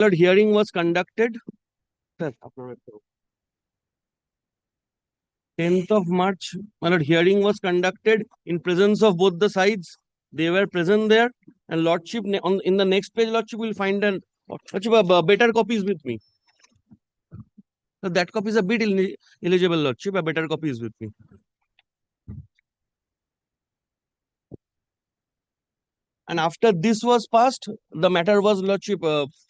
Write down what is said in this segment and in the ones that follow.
Lord, hearing was conducted. Sir, 10th of March. My lord, hearing was conducted in presence of both the sides. They were present there, and lordship in the next page, lordship will find an better copies with me. So that copy is a bit illegible, lordship. A better copy is with me. And after this was passed, the matter was, lordship,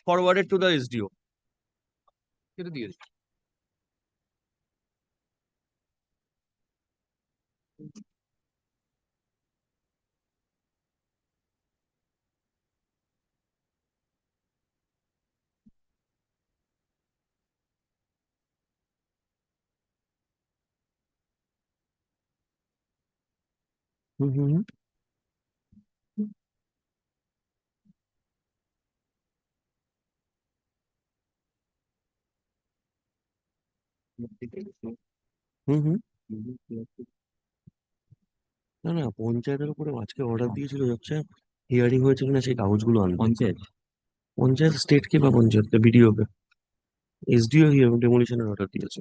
forwarded to the SDO. Mm-hmm. Mm-hmm. না না পঞ্চায়েতের উপরে আজকে order দিয়েছিল হচ্ছে hearing হয়েছে কিনা সেই কাগজগুলো আনতে। পঞ্চায়েত স্টেট কে বা পঞ্চায়েত বিডিও কে এসডিও ডেমোলিশনের অর্ডার দিয়েছে।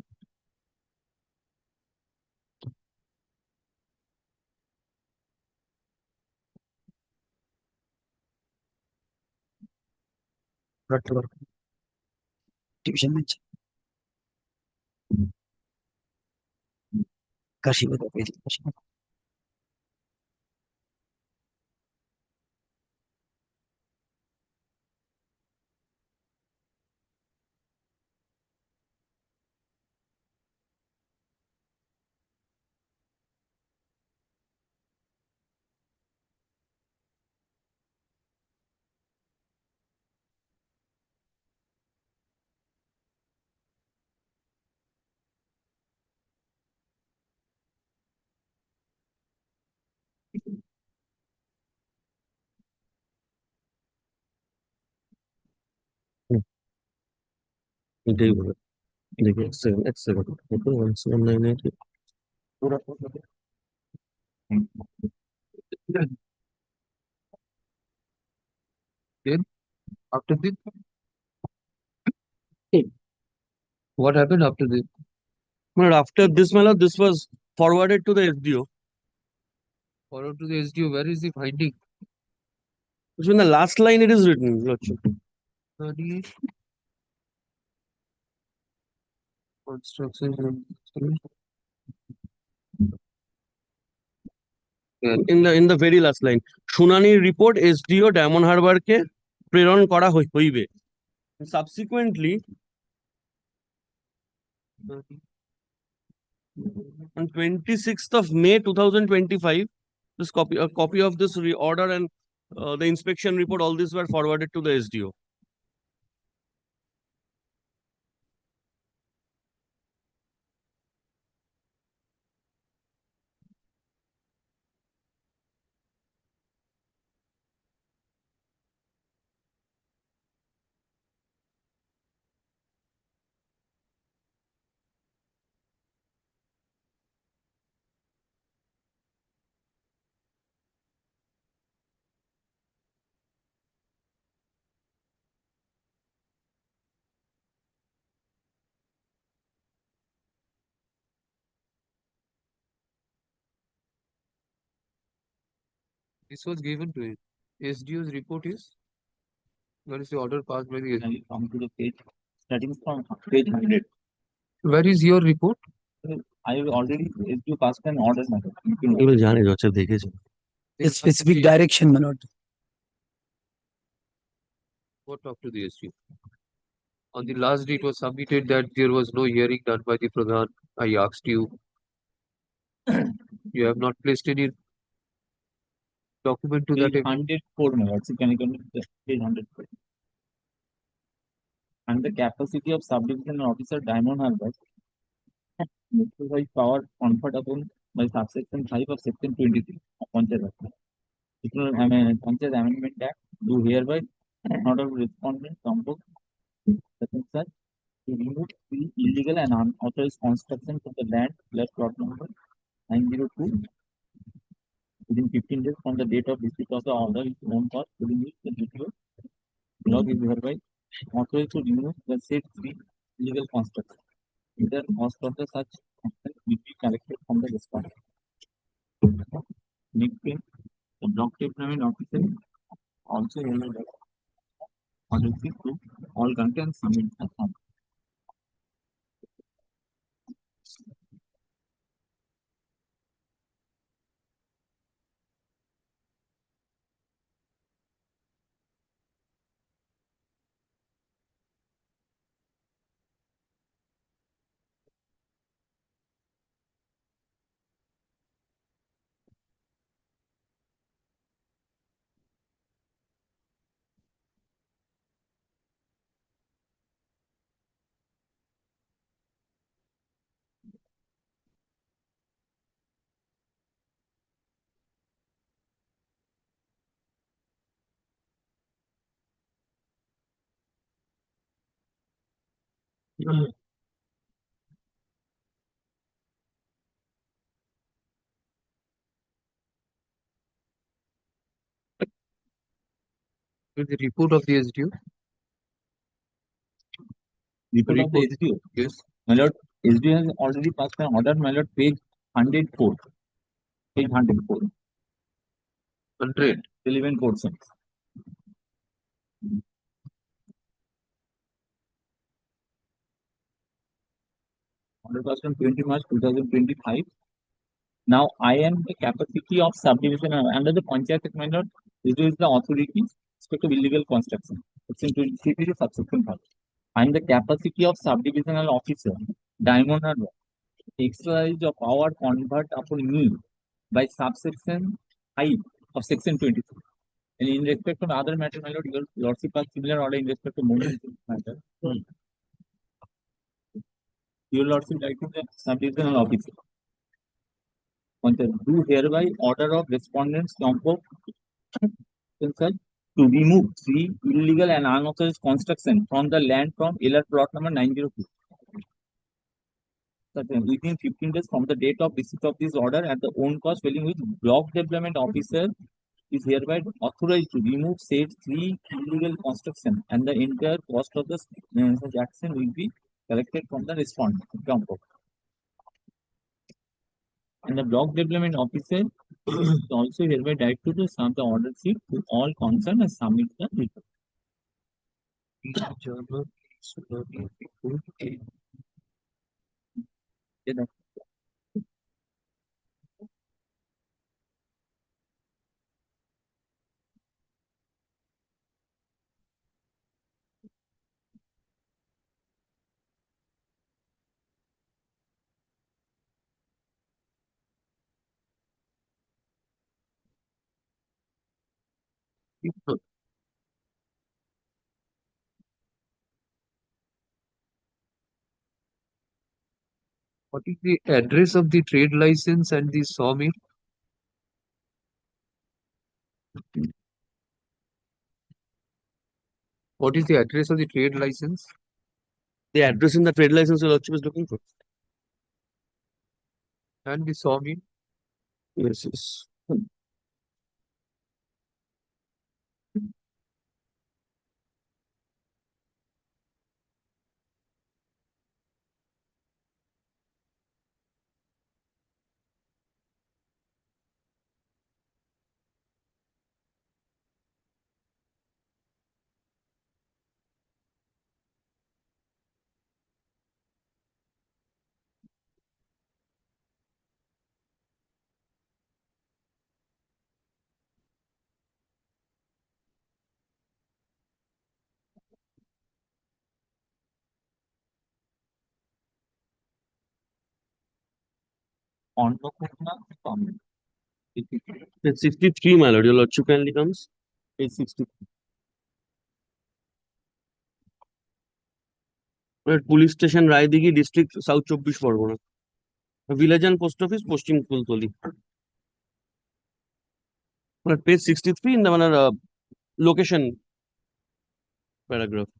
টিউশন নিচ্ছে কাশিবাদ এটাই বলে দেখি এক second 179 Then after this, what happened after this? After this, my lord, this was forwarded to the SDO. Forward to the SDO. Where is the finding? So in the last line it is written, lordship. 38. Construction. In the very last line, শুনানির report SDO diamond হারবারকে প্রেরণ করা হইবে। Subsequently, on 26th of May 2025, this a copy of this order and the inspection report, all these were forwarded to the SDO. This was given to it. SDO's report is. Where is the order passed by the SDO? Come to the page, starting from page 100. Where is your report? I have already SDO passed an order. এগুলো জানে জজ দেখেছে। A specific direction, my lord. What talk to the SDO? On the last day, it was submitted that there was no hearing done by the Pradhan. I asked you. You have not placed any document to that. 104 megawatts. Can you come to page 104? And the capacity of subdivision officer Diamond Harbour by power conferred upon by subsection 5 of section 23 of Panchayat. Panchayat Amendment Act do hereby order respondent composed such to remove the illegal and unauthorized construction of the land plot number 902 within 15 days from the date of receipt of the order is known for within which the DPO log is hereby authorized to remove the said three illegal constructs. Either cost of the such action will be collected from the respondent. Next thing, the block deployment officer also has the authority to all content submit the form. With the report of the SDU. Report of the Report. SDO. Yes. My lord, SDO has already passed an order, my lord, page 104. Page 104. 100. Relevant portions. Order passed on 20 March 2025. Now, I am the capacity of subdivision under the panchayat act, my lord. This is the authority with respect of illegal construction. Section 23 is subsection 5. I am the capacity of subdivisional officer, Diamond Harbor, exercise of power convert upon me by subsection 5 of section 23. And in respect of other matter, my lord, your lordship has similar order in respect of more matter. Your lordship like the subdivisional officer. Do hereby order of respondents Compo to remove three illegal and unauthorized construction from the land from LR plot number 902. Within 15 days from the date of receipt of this order at the own cost, dwelling with block development officer is hereby authorized to remove said three illegal construction, and the entire cost of the such action will be collected from the respondent. And the block development officer is also hereby directed to send the order sheet to all concerned and submit the report. Yeah, that's What is the address of the trade license and the sawmill? What is the address of the trade license The address in the trade license your lordship is looking for. and the sawmill? Yes, yes. Annapurna sawmill. It's 63, my lord. Your lordship kindly comes. Page 60. Police station Raidighi district south 24 Pargana village and post office Paschim Kultali page 63 in the location paragraph.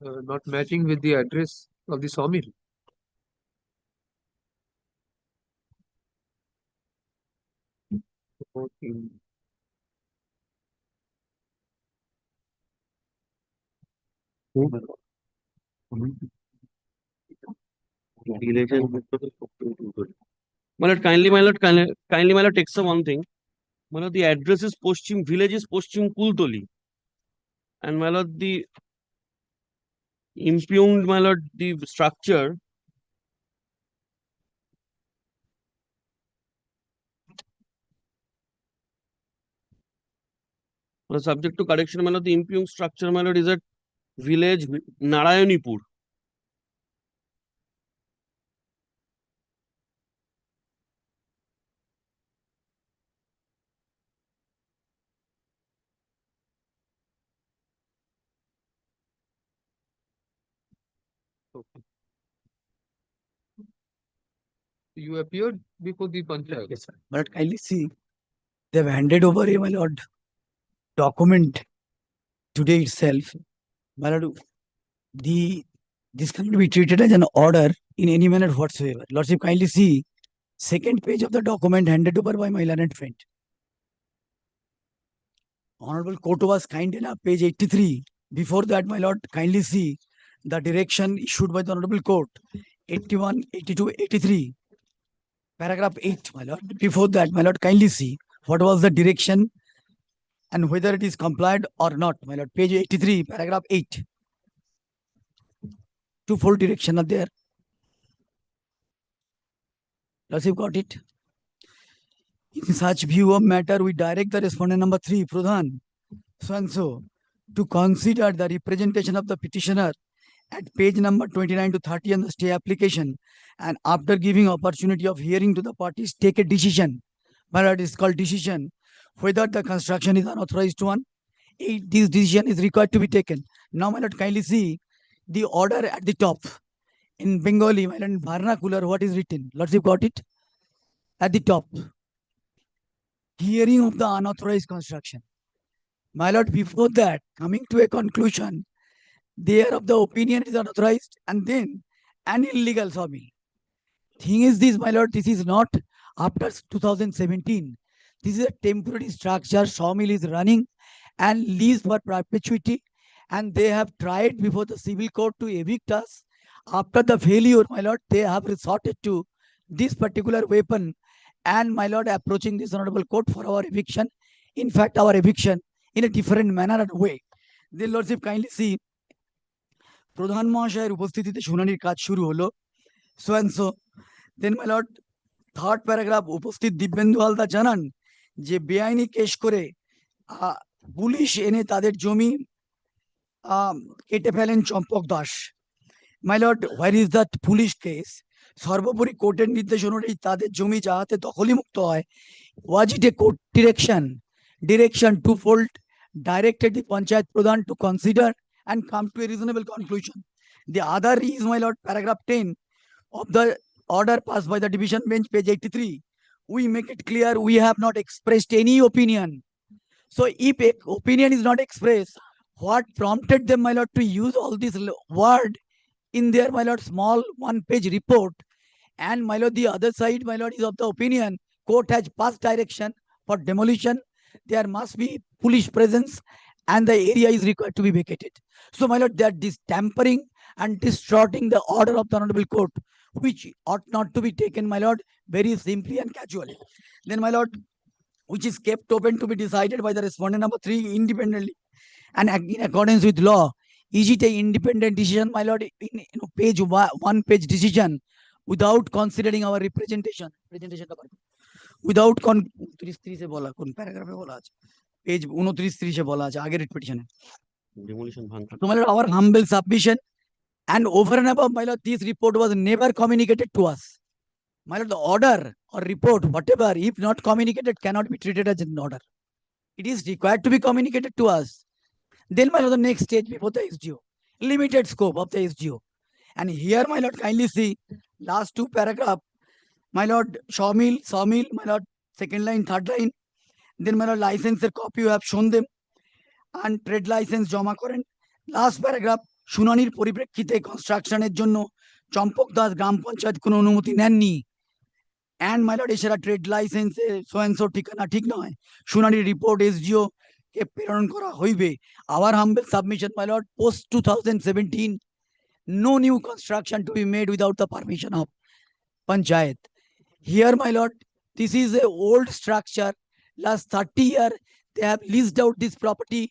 not matching with the address of the sawmill. Okay. My lord, kindly, my lord, takes one thing. My lord, the address is Poschim, village is Poschim Kultoli. And my lord, the impugned, my lord, the structure. Subject to correction, my lord, the impugned structure, my lord, is at village Narayanipur. Okay. You appeared before the panchayat. Yes, sir. But kindly see, they've handed over a my lord document today itself. My lord, this cannot be treated as an order in any manner whatsoever. Lordship, kindly see second page of the document handed over by my learned friend. Honorable Court was kind enough, page 83. Before that, my lord, kindly see the direction issued by the Honorable Court, 81, 82, 83. Paragraph 8, my lord. Before that, my lord, kindly see what was the direction and whether it is complied or not, my lord. Page 83, paragraph 8. Twofold direction are there. Lordship got it. In such view of matter, we direct the respondent number 3, Pradhan, so and so, to consider the representation of the petitioner at page number 29 to 30 on the stay application, and after giving opportunity of hearing to the parties, take a decision. My lord, is called decision, whether the construction is unauthorized one. This decision is required to be taken. Now, my lord, kindly see the order at the top. In Bengali, my lord, in vernacular, what is written? Lordship got it? At the top. Hearing of the unauthorized construction. My lord, before that, coming to a conclusion, they are of the opinion it is unauthorized, and then an illegal sawmill. Thing is this, my lord, this is not after 2017. This is a temporary structure. Sawmill is running and lease for perpetuity, and they have tried before the civil court to evict us. After the failure, my lord, they have resorted to this particular weapon, and my lord, approaching this honorable court for our eviction. In fact, our eviction in a different manner and way. The lordship, kindly see, প্রধান মহাশয়ের উপস্থিতিতে শুনানির কাজ শুরু হলো, so and so. Then my lord, third paragraph, উপস্থিত দিব্যেন্দু হালদার জানান যে বেআইনি কেস করে পুলিশ এনে তাদের জমি কেটে ফেলেন Champak Das. My lord, where is that police case? সর্বোপরি কোর্টের নির্দেশ অনুযায়ী তাদের জমি যাহাতে দখলি মুক্ত হয়, was it a court direction twofold, directed the panchayat pradhan to consider and come to a reasonable conclusion. The other is, my lord, paragraph 10 of the order passed by the division bench, page 83. We make it clear we have not expressed any opinion. So if a opinion is not expressed, what prompted them, my lord, to use all this word in their, my lord, small one-page report? And my lord, the other side, my lord, is of the opinion court has passed direction for demolition. There must be police presence and the area is required to be vacated. So, my lord, they are tampering and distorting the order of the honorable court, which ought not to be taken, my lord, very simply and casually. Then, my lord, which is kept open to be decided by the respondent number 3 independently and in accordance with law. Is it a independent decision, my lord, in page one page decision without considering our representation? Without বলা কোন প্যারাগ্রাফে বলা আছে, page 29-30 বলা আছে আগের পিটিশনে। Demolition bhang. So, my lord, our humble submission, and over and above, my lord, this report was never communicated to us. My lord, the order or report, whatever, if not communicated, cannot be treated as an order. It is required to be communicated to us. Then, my lord, the next stage before the SGO, limited scope of the SGO. And here, my lord, kindly see last two paragraph. My lord, sawmill, my lord, second line, third line. Then, my lord, license copy you have shown them, and trade license jama karen. Last paragraph, শুনানির পরিপ্রেক্ষিতে কনস্ট্রাকশনের জন্য চম্পক দাস গ্রাম পঞ্চায়েত কোনো অনুমতি নেননি। And my lord এছাড়া trade লাইসেন্সে সোয়েন্সো ঠিকানা ঠিক নয়। শুনানির রিপোর্ট এসডিও কে প্রেরণ করা হইবে। Our humble submission my lord post 2017 no new construction to be made without the permission of panchayat. Here my lord, this is a old structure, last 30 year they have leased out this property,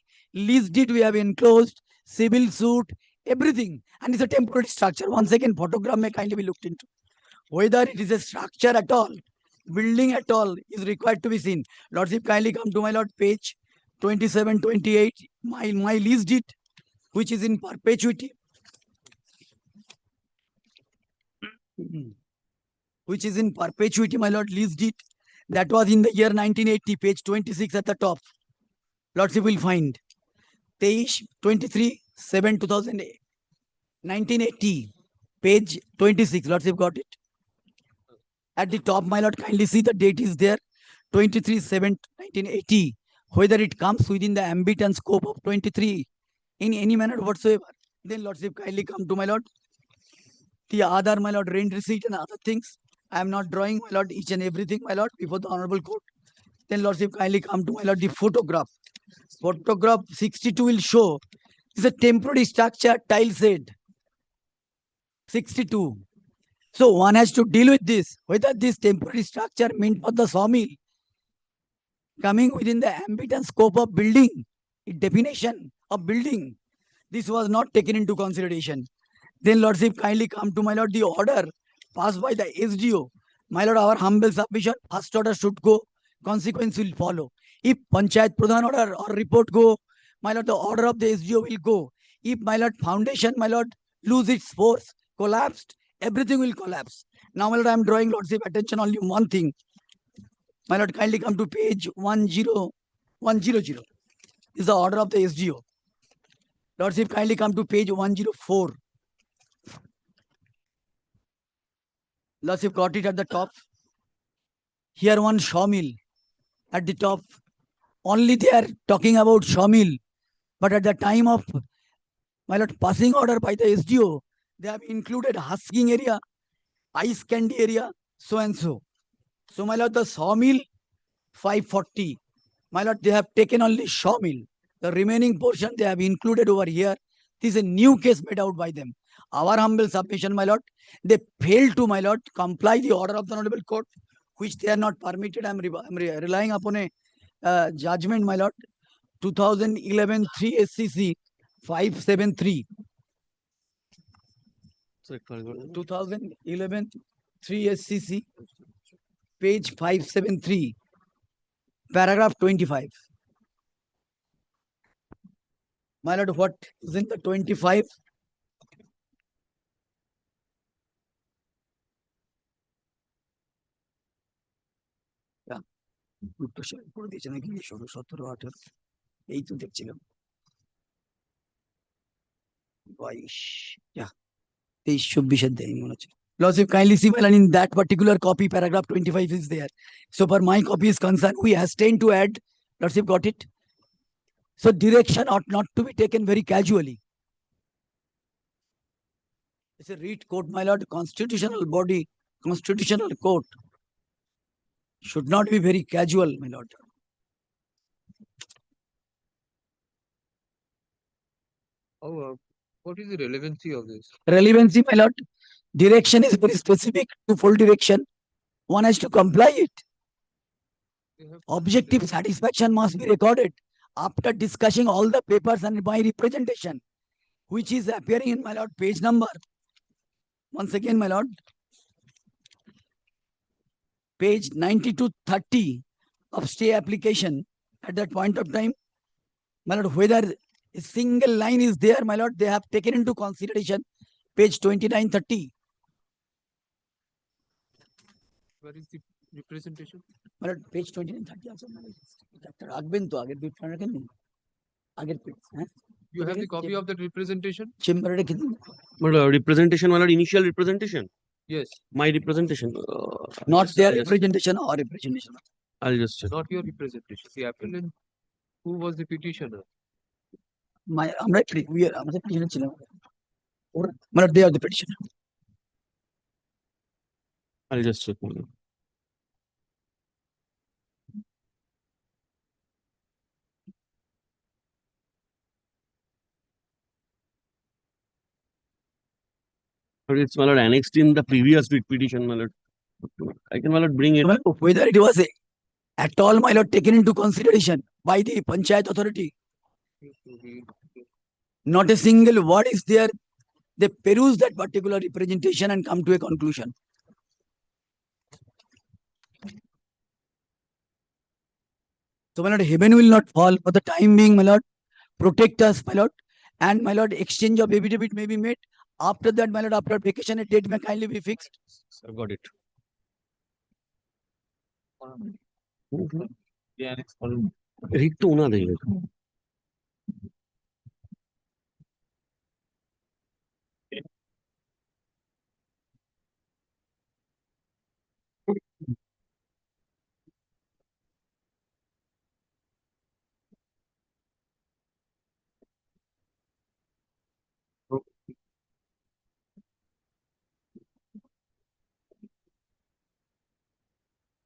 lease deed we have enclosed, civil suit, everything, and it's a temporary structure. Once again photograph may kindly be looked into whether it is a structure at all, building at all is required to be seen. Lordship kindly come to my lord page 27-28, my lease deed which is in perpetuity, which is in perpetuity, my lord, lease deed. That was in the year 1980, page 26 at the top. Lordship will find 23/7/2008, 1980, page 26. Lordship got it. At the top, my lord, kindly see the date is there, 23/7/1980. Whether it comes within the ambit and scope of 23 in any manner whatsoever, then lordship kindly come to my lord. The other, my lord, rent receipt and other things, I am not drawing, my lord, each and everything, my lord, before the honorable court. Then lordship kindly come to my lord the photograph. Photograph 62 will show it's a temporary structure, tile shed. 62. So one has to deal with this, whether this temporary structure meant for the sawmill coming within the ambit and scope of building, definition of building. This was not taken into consideration. Then lordship kindly come to my lord the order passed by the SDO. My lord, our humble submission, first order should go, consequence will follow. If panchayat pradhan order or report go, my lord, the order of the SDO will go. If my lord foundation, my lord, lose its force, collapsed, everything will collapse. Now my lord, I am drawing lordship attention only one thing. My lord, kindly come to page 10100. This is the order of the SDO. Lordship kindly come to page 104. Lordship got it at the top. Here one sawmill at the top. Only they are talking about sawmill. But at the time of my lord passing order by the SDO, they have included husking area, ice candy area, so and so. So my lord, the sawmill 540. My lord, they have taken only sawmill. The remaining portion they have included over here. This is a new case made out by them. Our humble submission, my lord, they failed to, my lord, comply the order of the honorable court, which they are not permitted. I am relying upon a judgment, my lord, 2011 3 SCC 573. 2011 3 SCC, page 573, paragraph 25. My lord, what is in the 25? Yeah. করে দিয়েছে নাকি 16, 17, 18 এই তো দেখছিলাম 22, yeah, 23, 24 দেয়নি মনে হচ্ছে। Lordship kindly see, well, and in that particular copy, paragraph 25 is there. So for my copy is concerned, we hasten to add. Lordship got it. So direction ought not to be taken very casually. It's a read court, my lord, constitutional body, constitutional court. Should not be very casual, my lord. Oh, what is the relevancy of this? Relevancy, my lord, direction is very specific to full direction. One has to comply it. They have Objective satisfaction must be recorded after discussing all the papers and my representation, which is appearing in my lord page number. Once again, my lord, page 90-30 of stay application. At that point of time, my lord, whether a single line is there, my lord, they have taken into consideration. Page 29-30. Where is the representation? My lord, page 29-30 also. রাখবেন তো আগের পেজটা রাখেন নি আগের page হ্যাঁ You have the copy of that representation? চেম্বারে রেখে দিন But representation, my lord, initial representation. Yes, My representation. not their I'll just- representation or representation. I'll just check. not your representation. The appellant, who was the petitioner? আমরা আমাদের petitioner ছিলাম My lord, they are the petitioner. I'll just check. My lord. But it's, my lord, annexed in the previous writ petition, my lord. I can, my lord, bring it. My lord, whether it was at all, my lord, taken into consideration by the panchayat authority, not a single word is there. They peruse that particular representation and come to a conclusion. So, my lord, heaven will not fall for the time being, my lord. Protect us, my lord. And, my lord, exchange of affidavit may be made. After that, my lord, after vacation, a date may kindly be fixed. I've got it. रिक तो होना देंगे.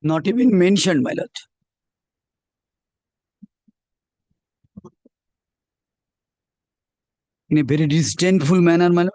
Not even mentioned, my lord. In a very disdainful manner, my lord.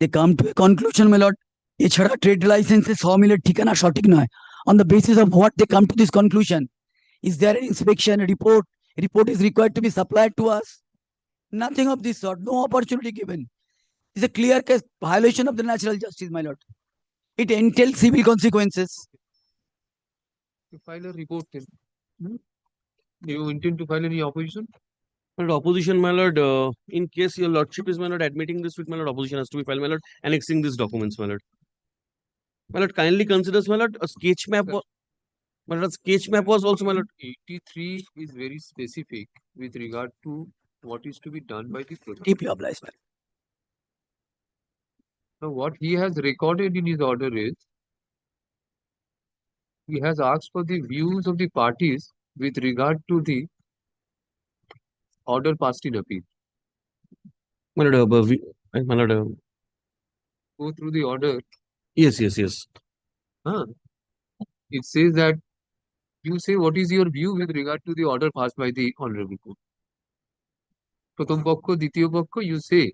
They come to a conclusion, my lord. এছাড়া trade লাইসেন্সে সমিলের ঠিকানা সঠিক নয়. On the basis of what they come to this conclusion? Is there an inspection report? Report is required to be supplied to us. Nothing of this sort. No opportunity given. It's a clear case violation of the natural justice, my lord. It entails civil consequences. You file a report then. You intend to file any opposition? My lord, opposition, my lord, in case your lordship is, my lord, admitting this with, my lord, opposition has to be filed, my lord, annexing these documents, my lord. My lord, kindly considers, my lord, a sketch map. My lord, a sketch map was also, my lord. 83 is very specific with regard to what is to be done by the Pradhan. Deeply obliged, my lord. Now, what he has recorded in his order is he has asked for the views of the parties with regard to the order passed in appeal. My lord, my lord, Go through the order. yes. It says that you say what is your view with regard to the order passed by the honorable court. প্রথম পক্ষ দ্বিতীয় পক্ষ, you say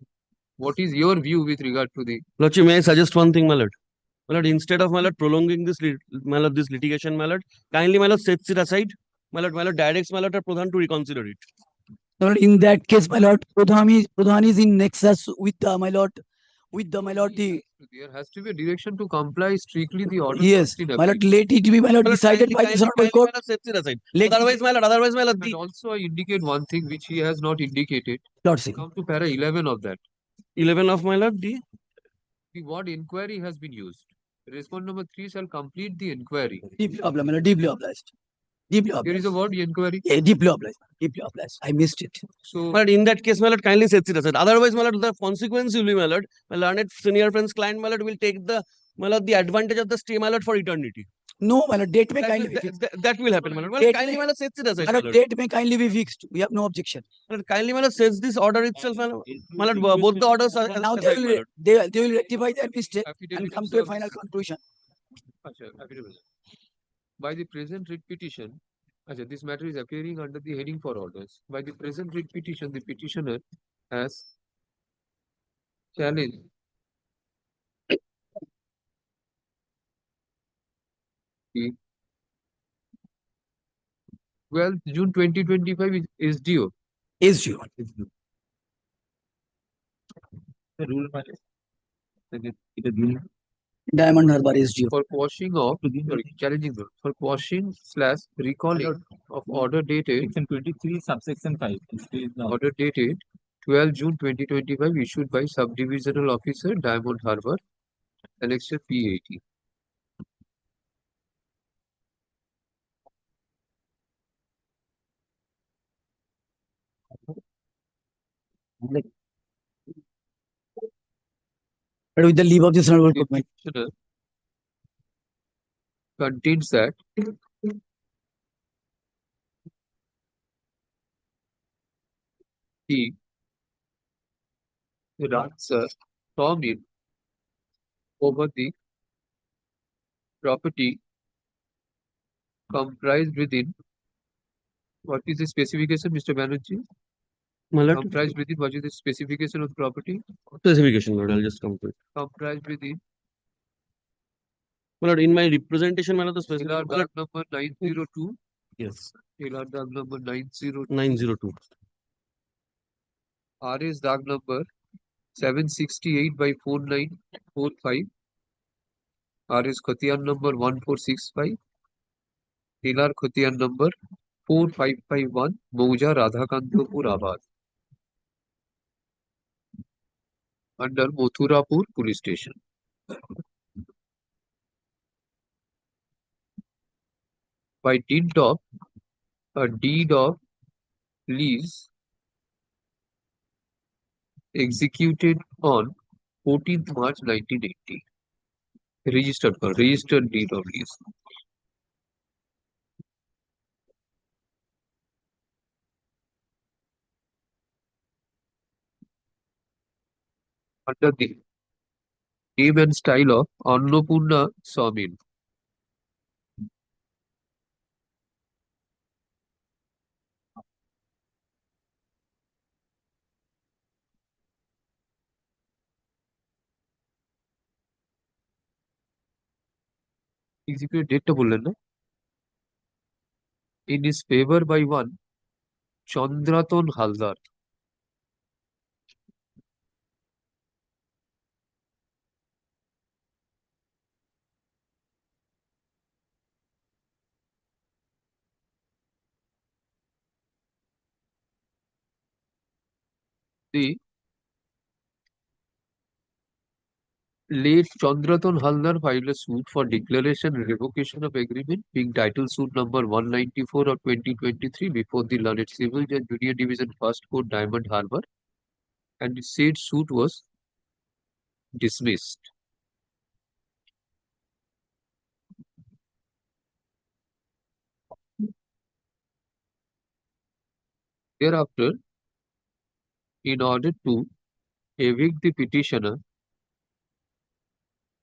what is your view with regard to the Lordship, may I suggest one thing, my lord? My lord, instead of, my lord, prolonging this, my lord, this litigation, my lord, kindly, my lord, sets it aside. My lord, directs, my lord, Pradhan to reconsider it. My lord, in that case, my lord, Pradhan is in nexus with my lord, my lord, the there has to be a direction to comply strictly the order yes, passed in my appeal. lord, let it be, my lord, My lord, decided by the honorable kindly, court. my lord, sets it aside. Let Otherwise, my lord, And also I indicate one thing which he has not indicated. lordship. Come to para 11 of that. 11 of, my lord, The word inquiry has been used. Respond number 3 shall complete the inquiry. Deeply obliged, my lord, deeply obliged. Deeply There is obliged. a word inquiry. Yeah, deeply obliged. Deeply obliged. I missed it. So my lord, in that case, my lord, kindly sets it aside. Otherwise, my lord, the consequence will be, my lord, my learned senior friend's client, my lord, will take the, my lord, the advantage of the stay, my lord, for eternity. No, my lord, date may That kindly will, be fixed. that will happen, my lord. My Date lord, kindly, may- my lord, sets it aside, My my lord, lord. date may kindly be fixed. We have no objection. My lord, kindly, my lord, sets this order itself, my lord, both the orders are Now aside, my lord. they will rectify their mistake and affidavit come of to a service. final conclusion. Asha, affidavit. By the present writ petition, Asha, this matter is appearing under the heading for orders. By the present writ petition, the petitioner has challenged the 12th June 2025 is due. Is due. The rule matter. It is due. Diamond Harbour is due. For quashing of, sorry, challenging the, for quashing / recalling of order dated, Section 23, subsection 5. It is the order dated 12 June 2025 issued by Subdivisional Officer, Diamond Harbour, Annexure P80. But with the leave of this honorable The court, my petitioner contains that he runs a sawmill over the property comprised within, what is the specification, Mr. Banerjee? My lord, Comprised within, what is the specification of the property? specification, my lord, I'll just come to it. Comprised within My lord, in my representation, my lord, the Taylor specification, my Dag lord, number 902, yes, Taylor Dag number 902, 902. RS Dag number 768 by 4945, RS Khatiyan number 1465, Taylor Khatiyan number 4551, Mauja Radhakantapur Abad, under Mothurapur Police Station. By dint of a deed of lease executed on 14th March 1980. Registered deed of lease. Under the name and style of Annapurna Sawmill. Executed date বললেন না? In his favor by one Chandraton Haldar. The late Chandraton Haldar filed a suit for declaration and revocation of agreement, being title suit number 194 of 2023 before the Learned Civil Judge Junior Division First Court, Diamond Harbour, and the said suit was dismissed. Thereafter, in order to evict the petitioner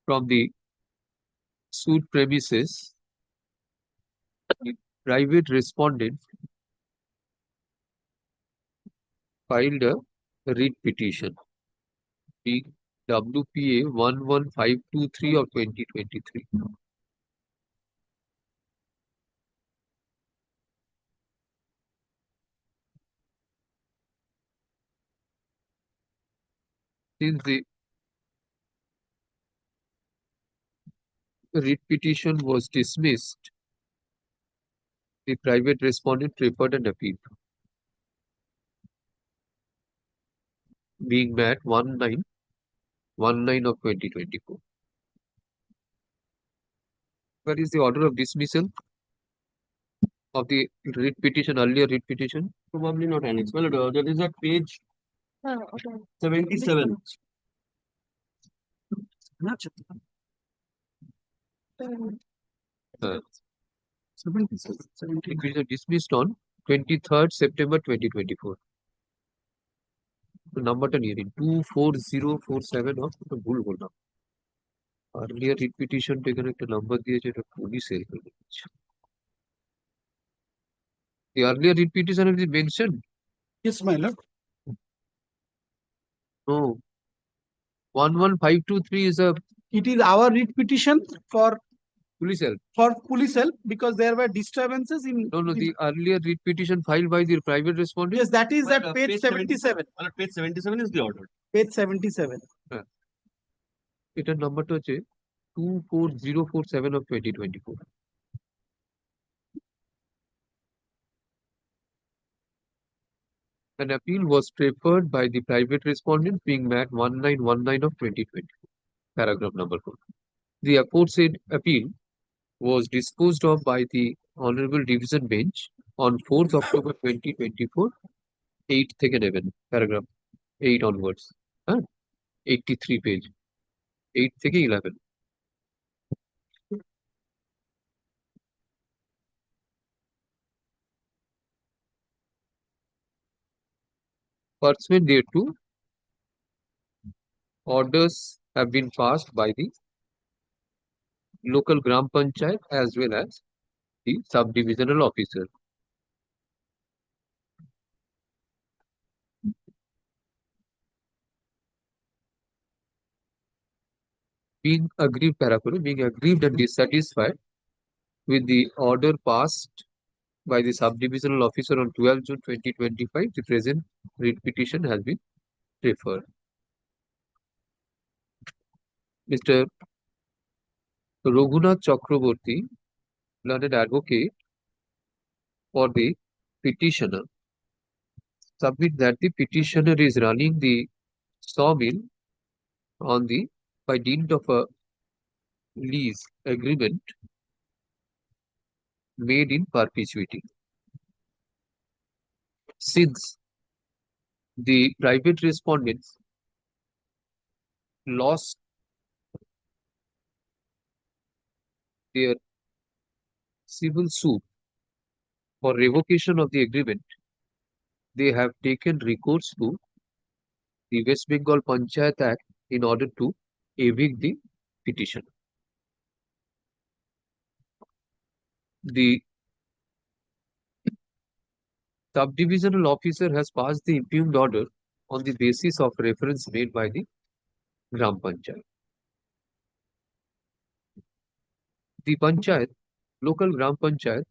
from the suit premises, the private respondent filed a writ petition, being WPA 11523 of 2023. Since the writ petition was dismissed, the private respondent preferred an appeal, being MAT 1919 of 2024. Where is the order of dismissal of the writ petition, earlier writ petition? Probably not annex. Well, that is at page 77. Uh, 77. it was dismissed on 23rd September 2024. নাম্বারটা নিয়ে নিন 24047 of ভুল বললাম earlier রিপিটিশনটা এখানে একটা number দিয়েছে এটা পুলিশের the earlier repetition is mentioned. yes, my lord. No, 11523 is a It is our writ petition for police help. police help because there were disturbances in. No, the earlier writ petition filed by the private respondent. Yes, that is Well, at page 77. Well, page 77 is the order. Page 77. এটার নাম্বারটা হচ্ছে 24047 of 2024. An appeal was preferred by the private respondent, being MAT 1919 of 2020. paragraph number 4. The aforesaid appeal was disposed of by the Honorable Division Bench on 4th October 2024, 8 থেকে নেবেন, paragraph 8 onwards, 83 page, 8 থেকে 11. Pursuant thereto, orders have been passed by the local Gram Panchayat as well as the sub-divisional officer. Being aggrieved and dissatisfied with the order passed by the sub-divisional officer on 12 June 2025, the present writ petition has been referred. Mr. Raghunath Chakraborty, learned advocate for the petitioner, submit that the petitioner is running the sawmill on the by dint of a lease agreement made in perpetuity. Since the private respondents lost their civil suit for revocation of the agreement, they have taken recourse to the West Bengal Panchayat Act in order to evict the petition. The sub-divisional officer has passed the impugned order on the basis of reference made by the Gram Panchayat. The Panchayat, local Gram Panchayat,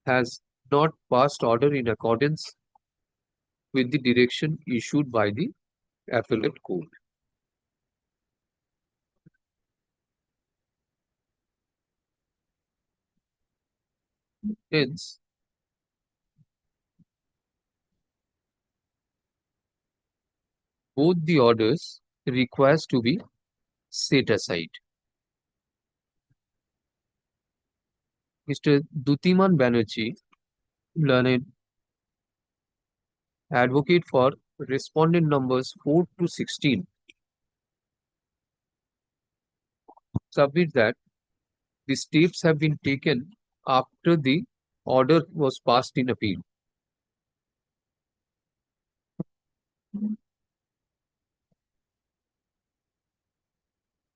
has not passed order in accordance with the direction issued by the appellate court. Hence, both the orders requires to be set aside. Mr. Dutiman Banerjee, learned advocate for respondent numbers 4 to 16, submit that the steps have been taken after the order was passed in appeal.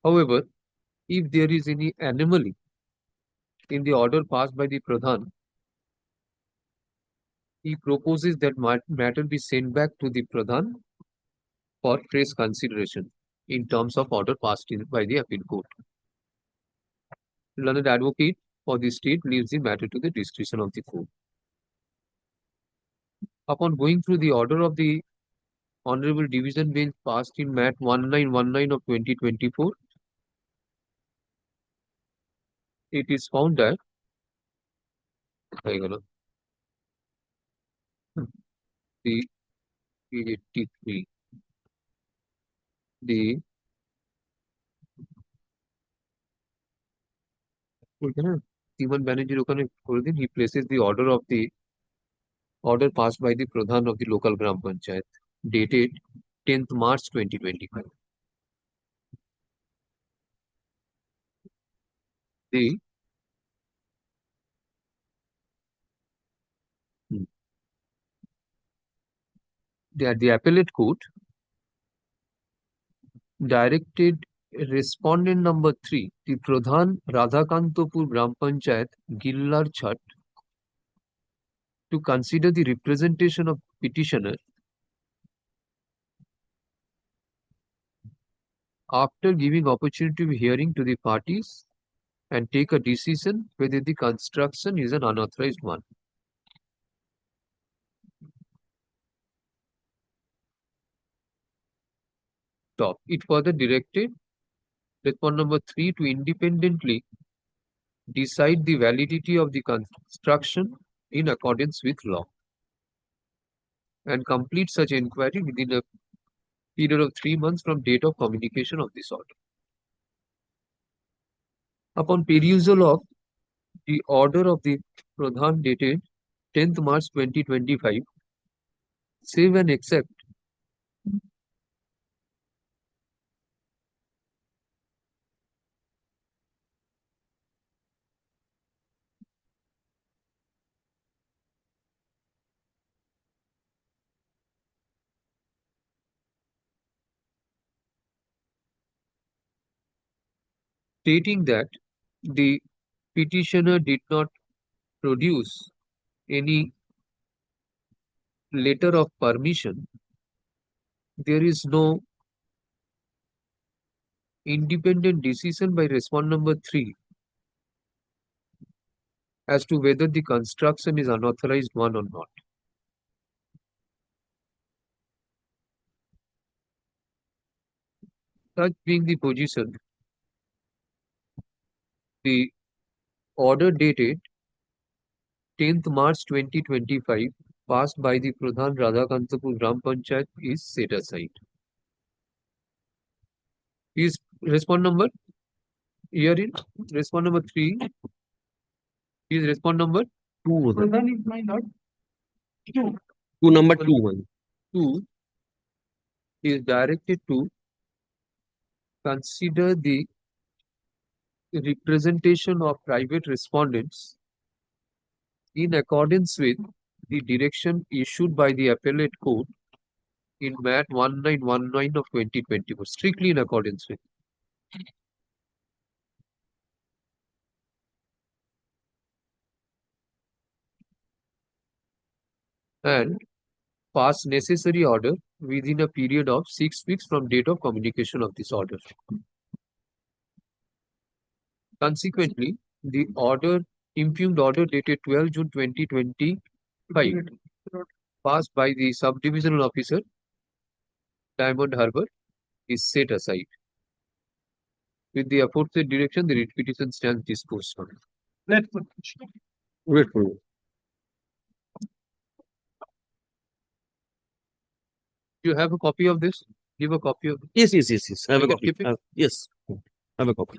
However, if there is any anomaly in the order passed by the Pradhan, he proposes that matter be sent back to the Pradhan for fresh consideration in terms of order passed by the appeal court. Learned advocate for the state leaves the matter to the discretion of the court. Upon going through the order of the Honorable Division Bench passed in Mat 1919 of 2024, it is found that the 83, the Timan Banerjee he places the order passed by the Pradhan of the local Gram Panchayat dated 10th March 2025. The appellate court directed respondent number 3, the Pradhan Radhakantopur Gram Panchayat Gillar Chhat, to consider the representation of petitioner after giving opportunity of hearing to the parties and take a decision whether the construction is an unauthorized one. It further directed respondent number 3 to independently decide the validity of the construction in accordance with law and complete such inquiry within a period of 3 months from date of communication of this order. Upon perusal of the order of the Pradhan dated 10th March 2025, save and accept stating that the petitioner did not produce any letter of permission, there is no independent decision by respondent number 3 as to whether the construction is unauthorized one or not. Such being the position, the order dated 10th March 2025 passed by the Pradhan Radhakantapur Gram Panchayat is set aside. Is respond number herein? Respond number 3 is respond number 2. Pradhan is my lord. 2 number 2. 2 is directed to consider the representation of private respondents in accordance with the direction issued by the appellate court in MAT 1919 of 2024, strictly in accordance with. And pass necessary order within a period of 6 weeks from date of communication of this order. Consequently, the impugned order dated 12 June 2025 passed by the subdivisional officer Diamond Harbour is set aside. With the aforesaid direction, the writ petition stands disposed of. Let's Wait for me. You have a copy of this? Give a copy of Yes. Have a You can copy. keep it? Yes. Have a copy.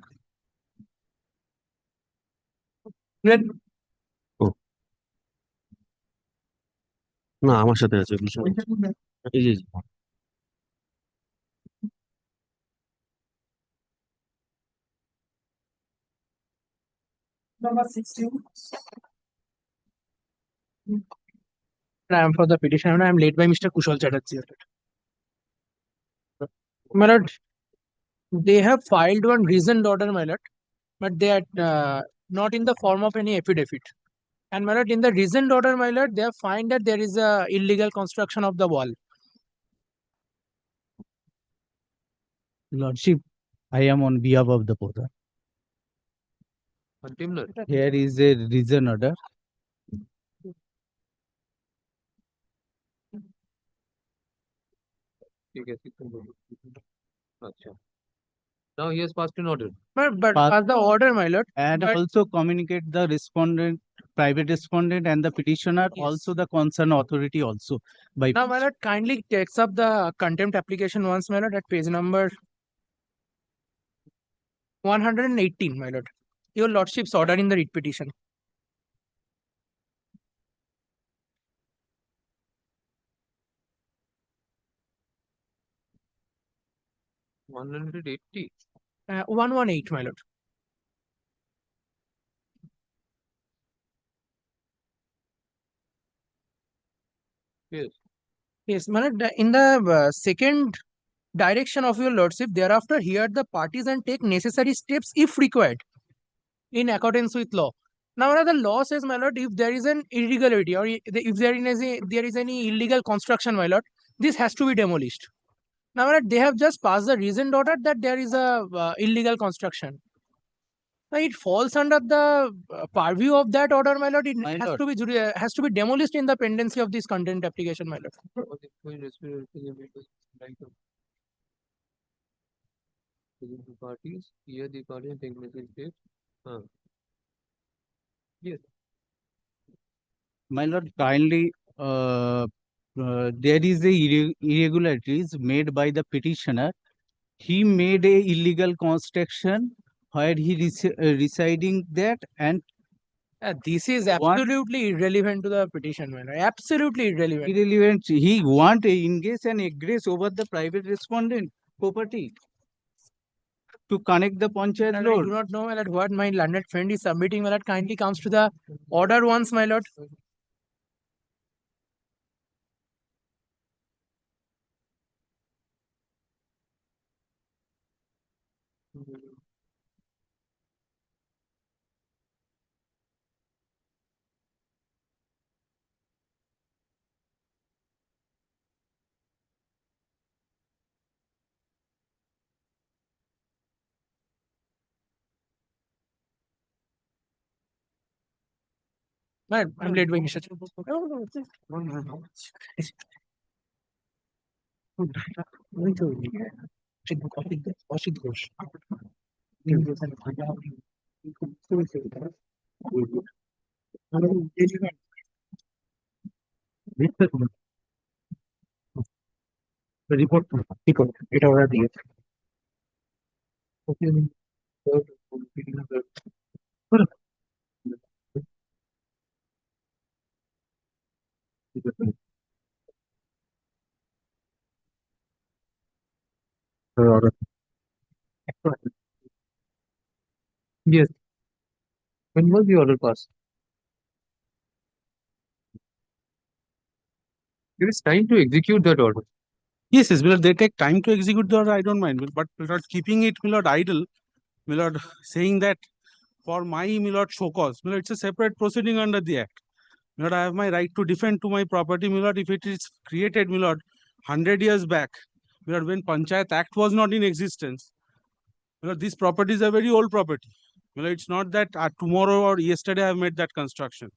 let না আমার সাথে আছে বিষয় এই যে number 16. I am for the petition and I am led by Mr. Kushal Chatterjee. My lord, they have filed one reasoned order, my lord, but they are not in the form of any affidavit. And my lord, in the reasoned order, my lord, they have find that there is a illegal construction of the wall. Lordship, I am on behalf of the Pota. contemner. Here is a reason order. ठीक है, अच्छा. Now he has passed an order. But But- as the order, my lord, And but- also communicate the respondent, private respondent and the petitioner, Yes. also the concerned authority also. By now, my lord, kindly takes up the contempt application once, my lord, at page number 118, my lord. Your lordship's order in the writ petition. — 180. 118, my lord. Yes. Yes, my lord, in the second direction of your lordship, thereafter hear the parties and take necessary steps if required in accordance with law. Now, my lord, the law says, my lord, if there is an irregularity or if there is any illegal construction, my lord, this has to be demolished. Now, my lord, they have just passed the reasoned order that there is a illegal construction. Now, it falls under the purview of that order, my lord. It My has lord. to be has to be demolished in the pendency of this contempt application, my lord. Parties, here the parties take necessary steps. Yes. my lord, kindly, there is a irregularities made by the petitioner. He made a illegal construction where he residing that, and This is What? absolutely irrelevant to the petition, man. Absolutely irrelevant. irrelevant. He want to engage and aggress over the private respondent property to connect the panchayat I load. do not know, my lord, what my learned friend is submitting, my lord. Kindly comes to the order once, my lord. Man, I'm late by Mr. report এটা ওরা দিয়েছে Yes. When was the order passed? There is time to execute that order. Yes, yes, Milord, they take time to execute the order, I don't mind. But Milord, keeping it, Milord, idle, Milord, saying that for my, Milord, show cause, Milord, it's a separate proceeding under the Act. Milord, I have my right to defend to my property, Milord, if it is created, Milord, 100 years back, Milord, when Panchayat Act was not in existence. Milord, these properties are very old property. Milord, it's not that tomorrow or yesterday I have made that construction.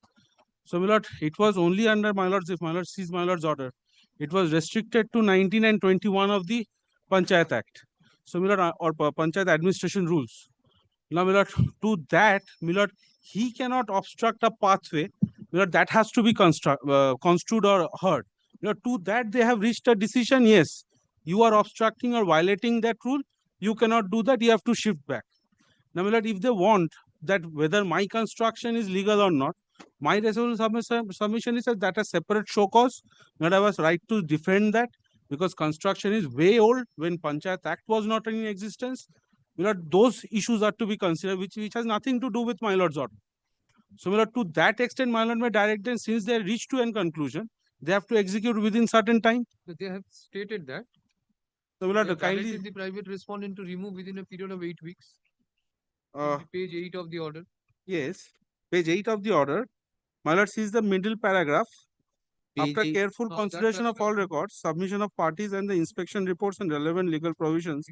So, my lord, it was only under my lord's, if my lord sees my lord's order, it was restricted to 19 and 21 of the Panchayat Act. So, my lord, or Panchayat administration rules. Now, my lord, to that, my lord, he cannot obstruct a pathway. My lord, that has to be construed or heard. My lord, to that, they have reached a decision. Yes, you are obstructing or violating that rule. You cannot do that. You have to shift back. Now, my lord, if they want that whether my construction is legal or not, my submission is that a separate show cause. Not I was right to defend that because construction is way old when Panchayat Act was not in existence. My lord, those issues are to be considered, which has nothing to do with my lord's order. So, my lord, to that extent, my lord may direct them since they reach to an conclusion, they have to execute within certain time. So they have stated that. So, my They lord, have kindly. directed the private respondent to remove within a period of 8 weeks. Uh, Page 8 of the order. yes, page 8 of the order. My lord sees the middle paragraph. After Page careful that consideration of all paragraph. records, submission of parties and the inspection reports and relevant legal provisions,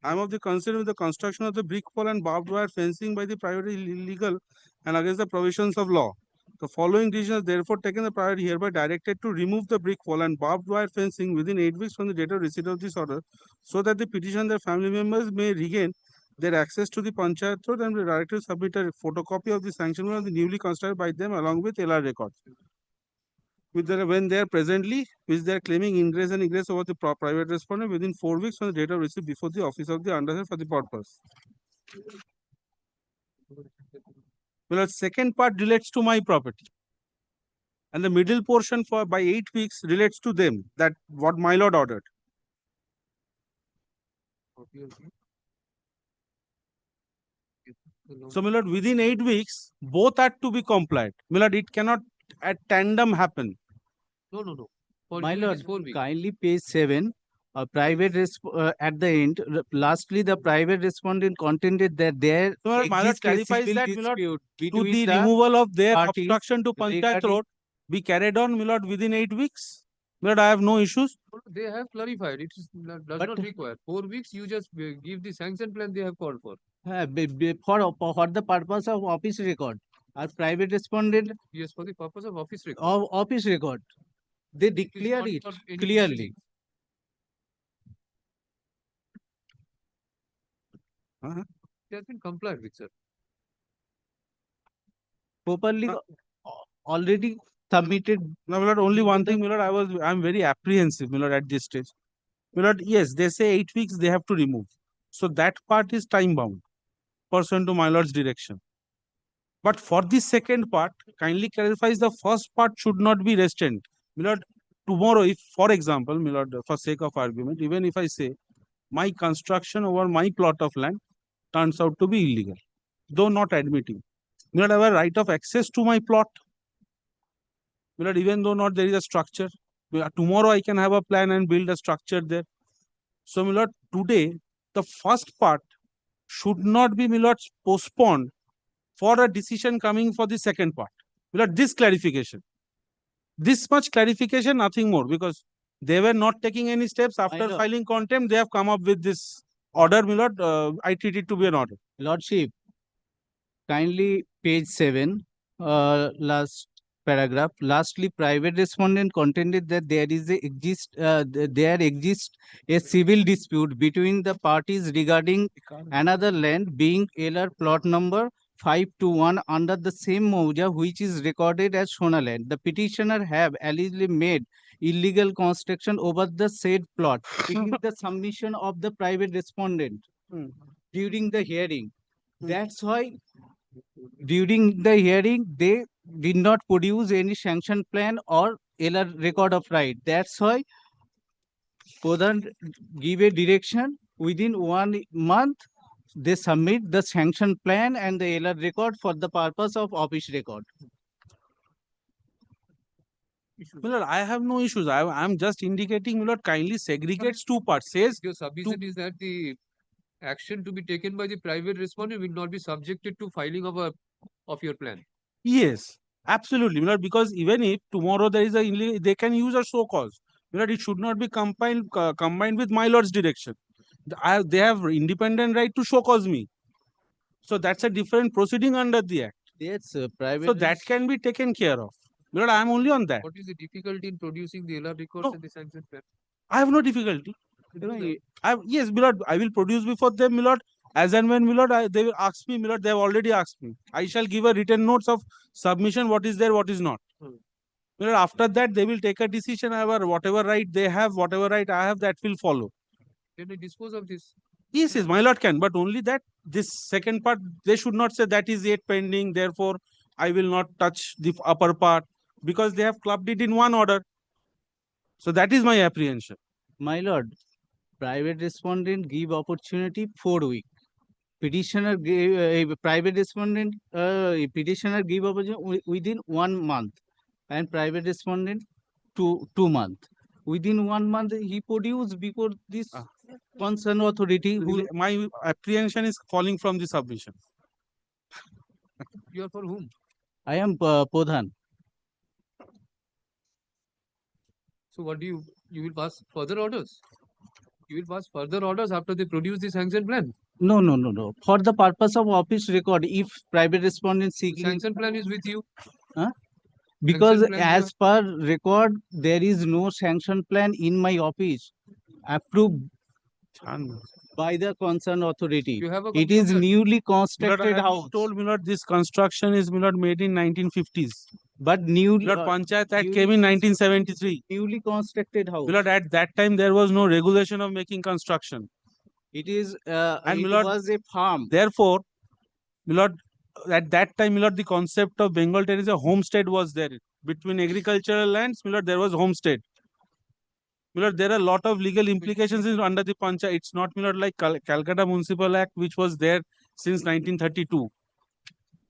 I am of the concern with the construction of the brick wall and barbed wire fencing by the private illegal and against the provisions of law. The following decisions therefore taken the priority hereby directed to remove the brick wall and barbed wire fencing within 8 weeks from the date of receipt of this order, so that the petitioner and their family members may regain their access to the panchayat road, and be directed to submit a photocopy of the sanction of the newly constructed by them along with LR records. When they are presently, which they are claiming ingress and egress over the private respondent within 4 weeks from the date of receipt before the office of the undersigned for the purpose. Well, the second part relates to my property. And the middle portion for by 8 weeks relates to them, that what my lord ordered. So, my lord, within 8 weeks, both are to be complied. My lord, it cannot at tandem happen. No. For My you, it is lord, 4 weeks. kindly page 7. At the end, lastly, the private respondent contended that there So, my lord exists a clarifies civil that, my lord, dispute to between the the removal of their parties obstruction to Panchayat regarding- Road be carried on, my lord, within 8 weeks. My lord, I have no issues. They have clarified. It is, does But- not require. 4 weeks, you just give the sanction plan they have called for. for the purpose of office record. Our private respondent Yes, for the purpose of office record. of office record. They It is declare not it for any clearly. proceedings. It has been complied with, sir. Properly already submitted. No, my lord, only one thing, my lord, I'm very apprehensive, my lord, at this stage. My lord, yes, they say 8 weeks they have to remove. So that part is time bound. pursuant to my lord's direction. But for the second part, kindly clarifies the first part should not be restrained. My lord, tomorrow, if, for example, my lord, for sake of argument, even if I say my construction over my plot of land turns out to be illegal, though not admitting, my lord, I have a right of access to my plot. My lord, even though not there is a structure, tomorrow I can have a plan and build a structure there. So, my lord, today, the first part should not be, my lord, postponed for a decision coming for the second part. My lord, this clarification. This much clarification, nothing more, because they were not taking any steps after lord. filing contempt. They have come up with this order, my lord. I treat it to be an order. Lordship, kindly page 7, last paragraph. Lastly, private respondent contended that there exists a civil dispute between the parties regarding another land being LR plot number 521 under the same mauja which is recorded as Shona land. The petitioner have allegedly made illegal construction over the said plot. It is the submission of the private respondent Hmm. during the hearing. Hmm. That's why during the hearing they did not produce any sanction plan or LR record of right. That's why Pradhan give a direction within 1 month they submit the sanction plan and the LR record for the purpose of office record. My lord, I have no issues. I am just indicating, my lord, kindly segregates two parts. Says Your submission is that the action to be taken by the private respondent will not be subjected to filing of your plan. yes, absolutely, my lord, because even if tomorrow there is a illegal, they can use a show cause. My lord, it should not be combined with my lord's direction. They have independent right to show cause me. So that's a different proceeding under the act. Yes, private. So that can be taken care of. My lord, I am only on that. What is the difficulty in producing the LR records No. and the sanction plan? I have no difficulty. Do that. Yes, my lord, I will produce before them, my lord. As and when, my lord, they will ask me, my lord, they have already asked me. I shall give a written notes of submission, what is there, what is not. Hmm. My lord, after that, they will take a decision, whatever right they have, whatever right I have, that will follow. Can I dispose of this? Yes, my lord can, but only that this second part, they should not say that is yet pending, therefore, I will not touch the upper part, because they have clubbed it in one order. So that is my apprehension. My lord, private respondent give opportunity 4 weeks. Petitioner gave private respondent petitioner give opportunity within 1 month, and private respondent 2 month. Within 1 month he produced before this Ah. concerned authority who My apprehension is falling from the submission. You are for whom? I am Pradhan. So what do you will pass further orders? You will pass further orders after they produce the sanction plan. No. For the purpose of office record, if private respondent The seeking sanction plan is with you. because sanction plan as per record there is no sanction plan in my office approved by the concerned authority. You have a It is computer. newly Milord, I constructed have house, told Milord, this construction is Milord made in 1950s. but new Milord, Panchayat Act newly came in constructed- 1973. newly constructed house. Milord, at that time there was no regulation of making construction. It is And it Milord, was a farm. Therefore, Milord, at that time, Milord, the concept of Bengal terrorism, homestead was there. Between agricultural lands, Milord, there was homestead. Milord, there are a lot of legal implications under the Panchayat. It's not, Milord, like Calcutta Municipal Act, which was there since 1932.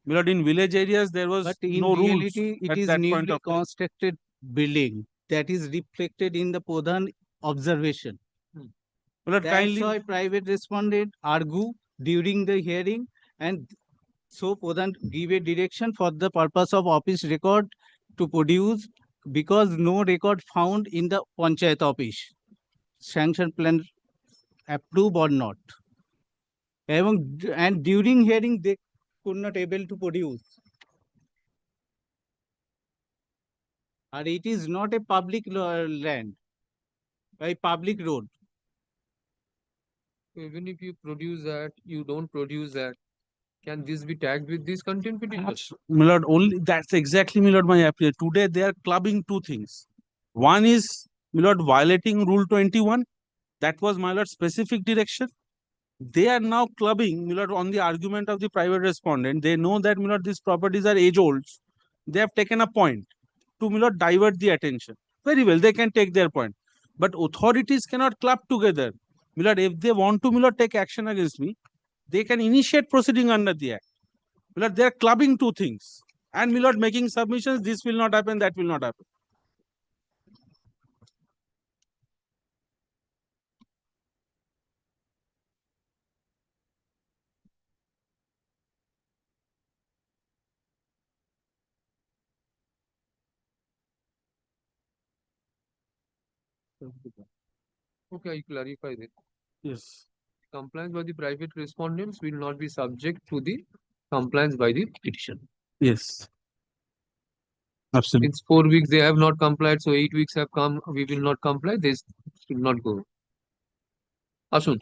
Milord, in village areas, there was But in no rules reality, it at is that point newly of time. constructed building that is reflected in the Pradhan observation. Milord, That's kindly, why private respondent argue during the hearing, and so Pradhan give a direction for the purpose of office record to produce because no record found in the panchayat office. Sanction plan approve or not. And during hearing they could not able to produce. And it is not a public land, a public road. So even if you produce that, you don't produce that. Can this be tagged with this contempt petition? Milord, only that's exactly, Milord, my appeal. Today they are clubbing two things. One is, Milord, violating Rule 21. That was, my Lord, specific direction. they are now clubbing, my lord, on the argument of the private respondent. They know that, my lord, these properties are age old. They have taken a point to, my lord, divert the attention. Very well, they can take their point. But authorities cannot club together. My lord, if they want to, my lord, take action against me, they can initiate proceeding under the act. My lord, they are clubbing two things. And, my lord, making submissions, this will not happen, that will not happen. Okay, I clarify this. Yes. Compliance by the private respondents will not be subject to the compliance by the petition. Yes. Absolutely. Since 4 weeks they have not complied, so 8 weeks have come, we will not comply, this should not go. Ashun,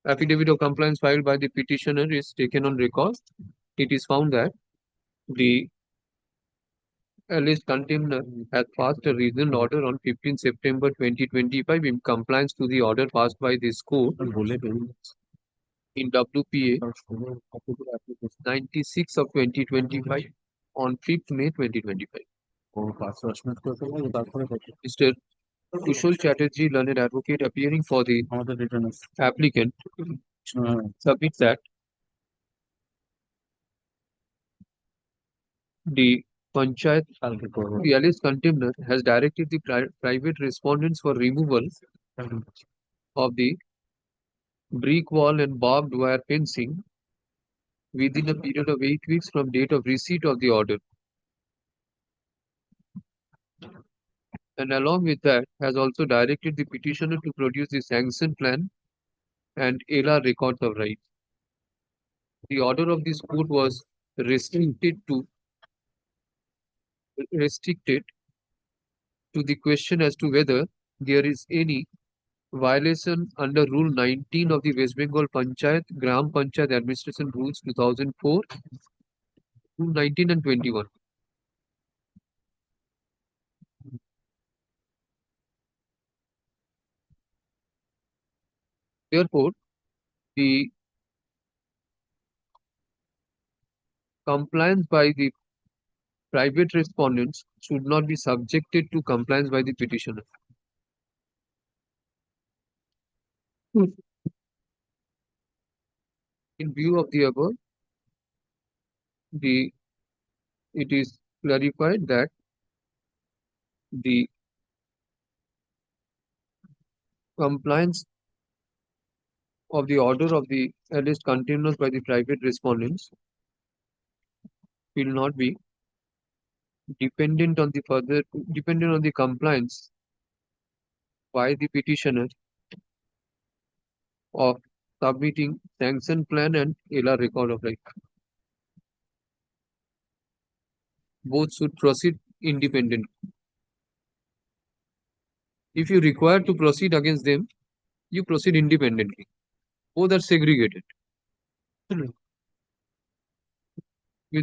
affidavit of compliance filed by the petitioner is taken on record. It is found that the alleged contemner has passed a reasoned order on 15 September 2025 in compliance to the order passed by this court in WPA 96 of 2025 on 5th May 2025. Mr. Kushal Chatterjee, learned advocate appearing for the applicant, submits that the panchayat, the alleged contemner, has directed the private respondents for removal of the brick wall and barbed wire fencing within a period of 8 weeks from date of receipt of the order. And along with that, has also directed the petitioner to produce the sanction plan and LR records of rights. The order of this court was restricted to the question as to whether there is any violation under Rule 19 of the West Bengal Panchayat Gram Panchayat Administration Rules 2004, Rule 19 and 21. Therefore, the compliance by the private respondents should not be subjected to compliance by the petitioner. In view of the above, it is clarified that the compliance of the order of the alleged containers by the private respondents will not be dependent on the compliance by the petitioner of submitting sanction plan and LR record of right. Both should proceed independently. If you require to proceed against them, you proceed independently. Both are segregated. With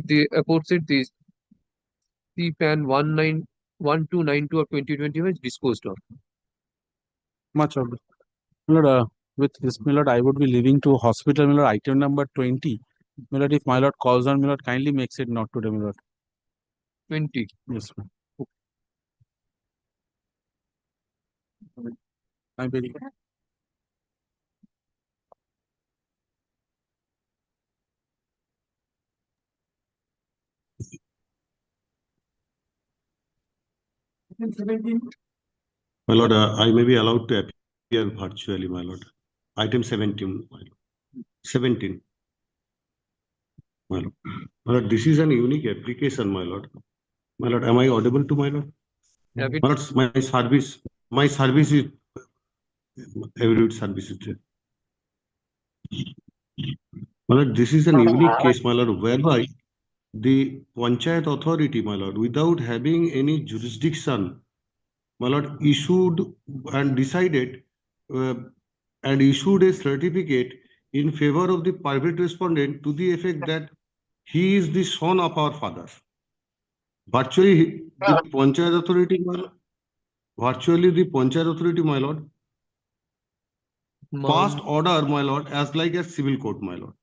the aforesaid, the CPAN 1292 of 2021 is disposed of. Much of it. My lord, with this, my lord, I would be leaving to hospital, my lord, item number 20. My lord, if my lord calls on, my lord, kindly makes it not today, my lord. 20. Yes, ma'am. I'm very. My lord, I may be allowed to appear virtually, my lord. Item 17, my lord. 17. My lord. My lord, this is an unique application, my lord. My lord, am I audible to my lord? Yeah, My lord, my service is every service is there. My lord, this is an unique case, my lord, whereby the Panchayat authority, my lord, without having any jurisdiction, my lord, issued and decided and issued a certificate in favor of the private respondent to the effect that he is the son of our father. Virtually, the Panchayat authority, my lord, my lord, passed order, my lord, as like a civil court, my lord.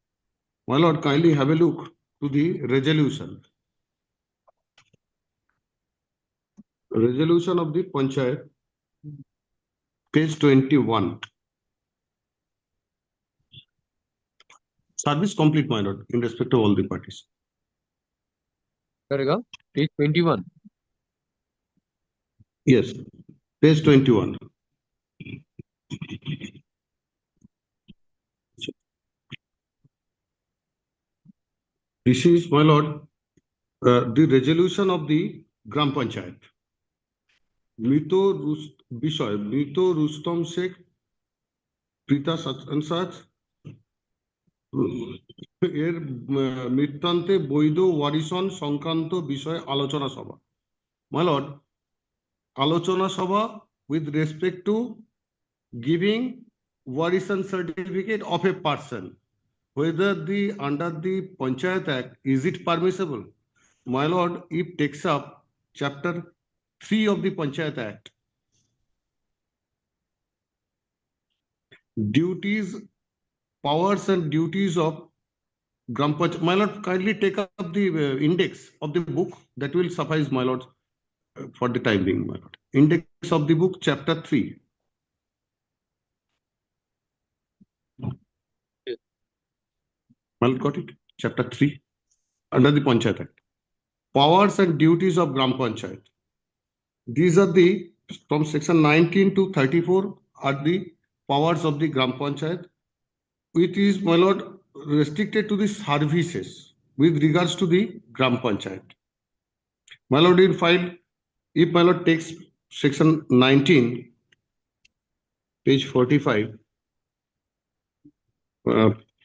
My lord, kindly have a look to the resolution. Resolution of the panchayat, page 21. Service complete, my lord, in respect of all the parties. करेगा page 21. Yes, page 21. This is, my lord, the resolution of the Gram Panchayat. বিষয় মৃত রুস্তম শেখ প্রীতা সাত এর মৃত্যান্তে বৈধ ওয়ারিশন সংক্রান্ত বিষয়ে আলোচনা সভা। My lord, আলোচনা সভা with respect to giving warison certificate of a person, whether the under the Panchayat Act is it permissible? My lord, it takes up chapter 3 of the Panchayat Act. Duties, powers and duties of Gram Panchayat. My lord, kindly take up the index of the book. That will suffice, my lord, for the time being, my lord. Index of the book, chapter 3. My lord, got it? Chapter 3, under the Panchayat Act. Powers and duties of Gram Panchayat. These are the, from section 19 to 34 are the powers of the Gram Panchayat. It is, my lord, restricted to the services with regards to the Gram Panchayat. My lord, in file, if my lord takes section 19, page 45,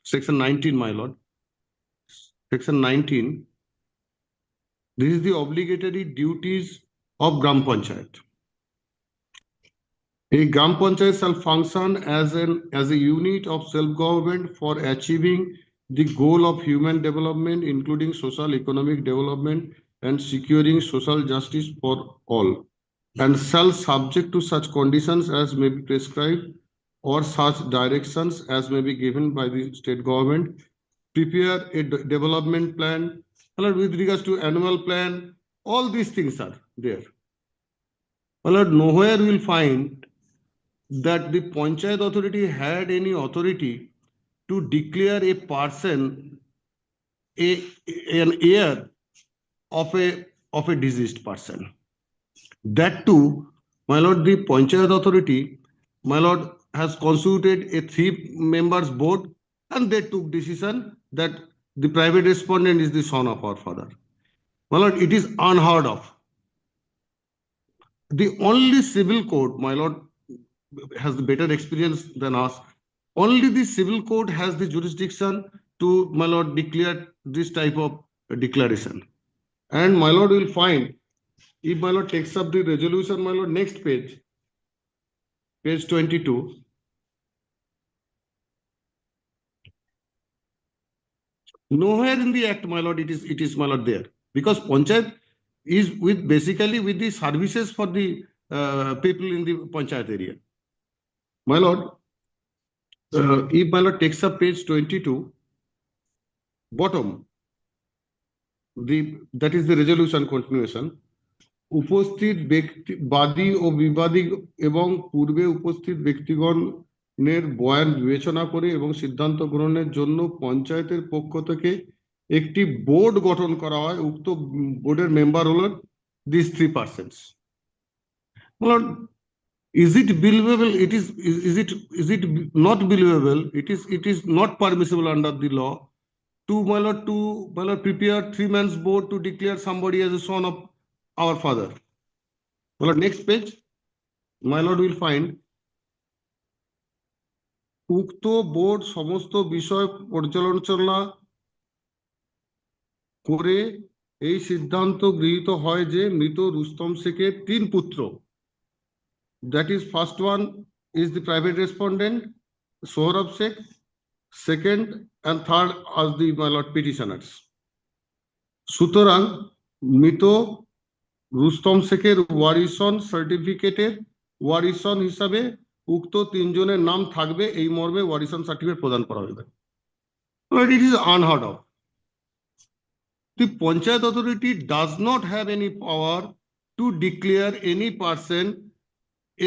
section 19, my lord, section 19, this is the obligatory duties of Gram Panchayat. A Gram Panchayat shall function as a unit of self-government for achieving the goal of human development, including social economic development and securing social justice for all, and shall, subject to such conditions as may be prescribed or such directions as may be given by the state government, prepare a development plan with regards to annual plan. All these things are there. Nowhere will find that the Panchayat authority had any authority to declare a person an heir of a deceased person. That too, my lord, the Panchayat authority, my lord, has constituted a 3-members board, and they took decision that the private respondent is the son of our father. My lord, it is unheard of. The only civil court, my lord, has the better experience than us. Only the civil court has the jurisdiction to, my lord, declare this type of declaration. And my lord will find, if my lord takes up the resolution, my lord, next page, page 22. Nowhere in the act, my lord, it is, my lord, there, because Panchayat is basically with the services for the people in the Panchayat area. My lord, if my lord takes up page 22, bottom, that is the resolution continuation. উপস্থিত ব্যক্তি, বাদী ও বিবাদী এবং পূর্বে উপস্থিত ব্যক্তিগণের বয়ান বিবেচনা করে এবং সিদ্ধান্ত গ্রহণের জন্য পঞ্চায়েতের পক্ষ থেকে একটি বোর্ড গঠন করা হয়। উক্ত বোর্ডের মেম্বার হলেন these 3 persons. Lord, is it believable? Is it not believable? It is not permissible under the law to, my lord, prepare 3-man's board to declare somebody as a son of our father. Well, next page, my lord will find উক্ত board সমস্ত বিষয় পর্যালোচনা করে এই সিদ্ধান্ত গৃহীত হয় যে মৃত রুস্তম শেখের 3 পুত্র, that is, first one is the private respondent Sohrab Sheikh, second and third as the, my lord, petitioners. সুতরাং মৃত রুস্তম শেখের ওয়ারিশন সার্টিফিকেটের ওয়ারিশন হিসাবে উক্ত তিনজনের নাম থাকবে এই মর্মে ওয়ারিশন সার্টিফিকেট প্রদান করা হবে। It is unheard of. The Panchayat authority does not have any power to declare any person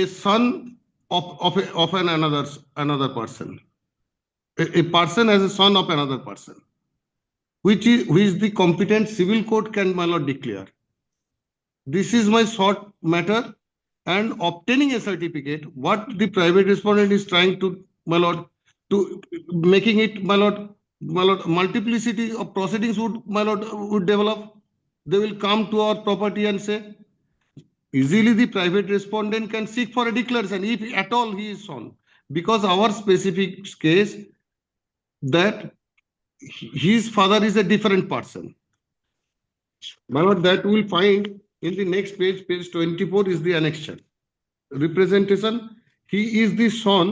a son of another person. A person as a son of another person, which the competent civil court can, my lord, declare. This is my short matter, and obtaining a certificate, what the private respondent is trying to, my lord, to making it, my lord, multiplicity of proceedings would, my lord, would develop. They will come to our property and say, easily the private respondent can seek for a declaration if at all he is on, because our specific case that his father is a different person. My lord, that we will find in the next page, page 24 is the annexure. Representation, he is the son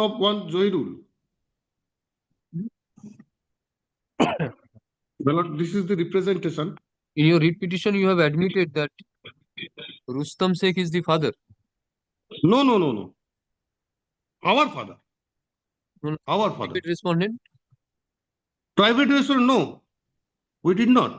of one Zoirul. My lord, this is the representation. In your writ petition, you have admitted that Rustam Sheikh is the father. No. Our father. No, Our father. Private respondent. Private respondent, no. We did not.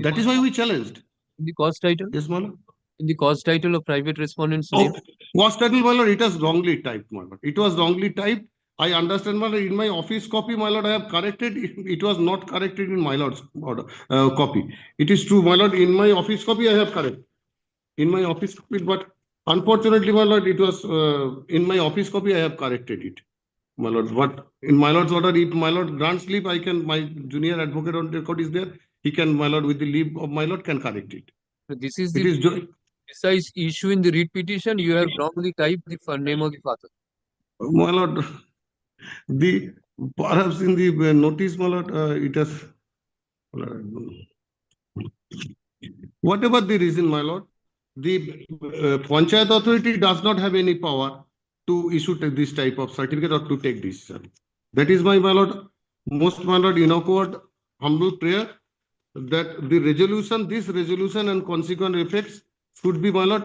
That is why we challenged. In the cause title. Yes, my lord. In the cause title of private respondent's Oh, name. cause title, my lord, it was wrongly typed, my lord. It was wrongly typed. I understand, my lord. In my office copy, my lord, I have corrected. It was not corrected in my lord's order, copy. It is true, my lord. In my office copy, I have corrected. In my office copy, but unfortunately, my lord, it was in my office copy. I have corrected it, my lord. But in my lord's order, if my lord grants leave, I can. My junior advocate on record is there. He can, my lord, with the leave of my lord, can correct it. This is It the is precise issue in the writ petition. You have wrongly typed the name of the father. my lord. The perhaps in the notice, my lord, it has. Whatever the reason, my lord, the Panchayat authority does not have any power to issue this type of certificate or to take decision. That is my lord, most, my lord, inaugured humble prayer that the resolution, this resolution and consequent effects should be, my lord,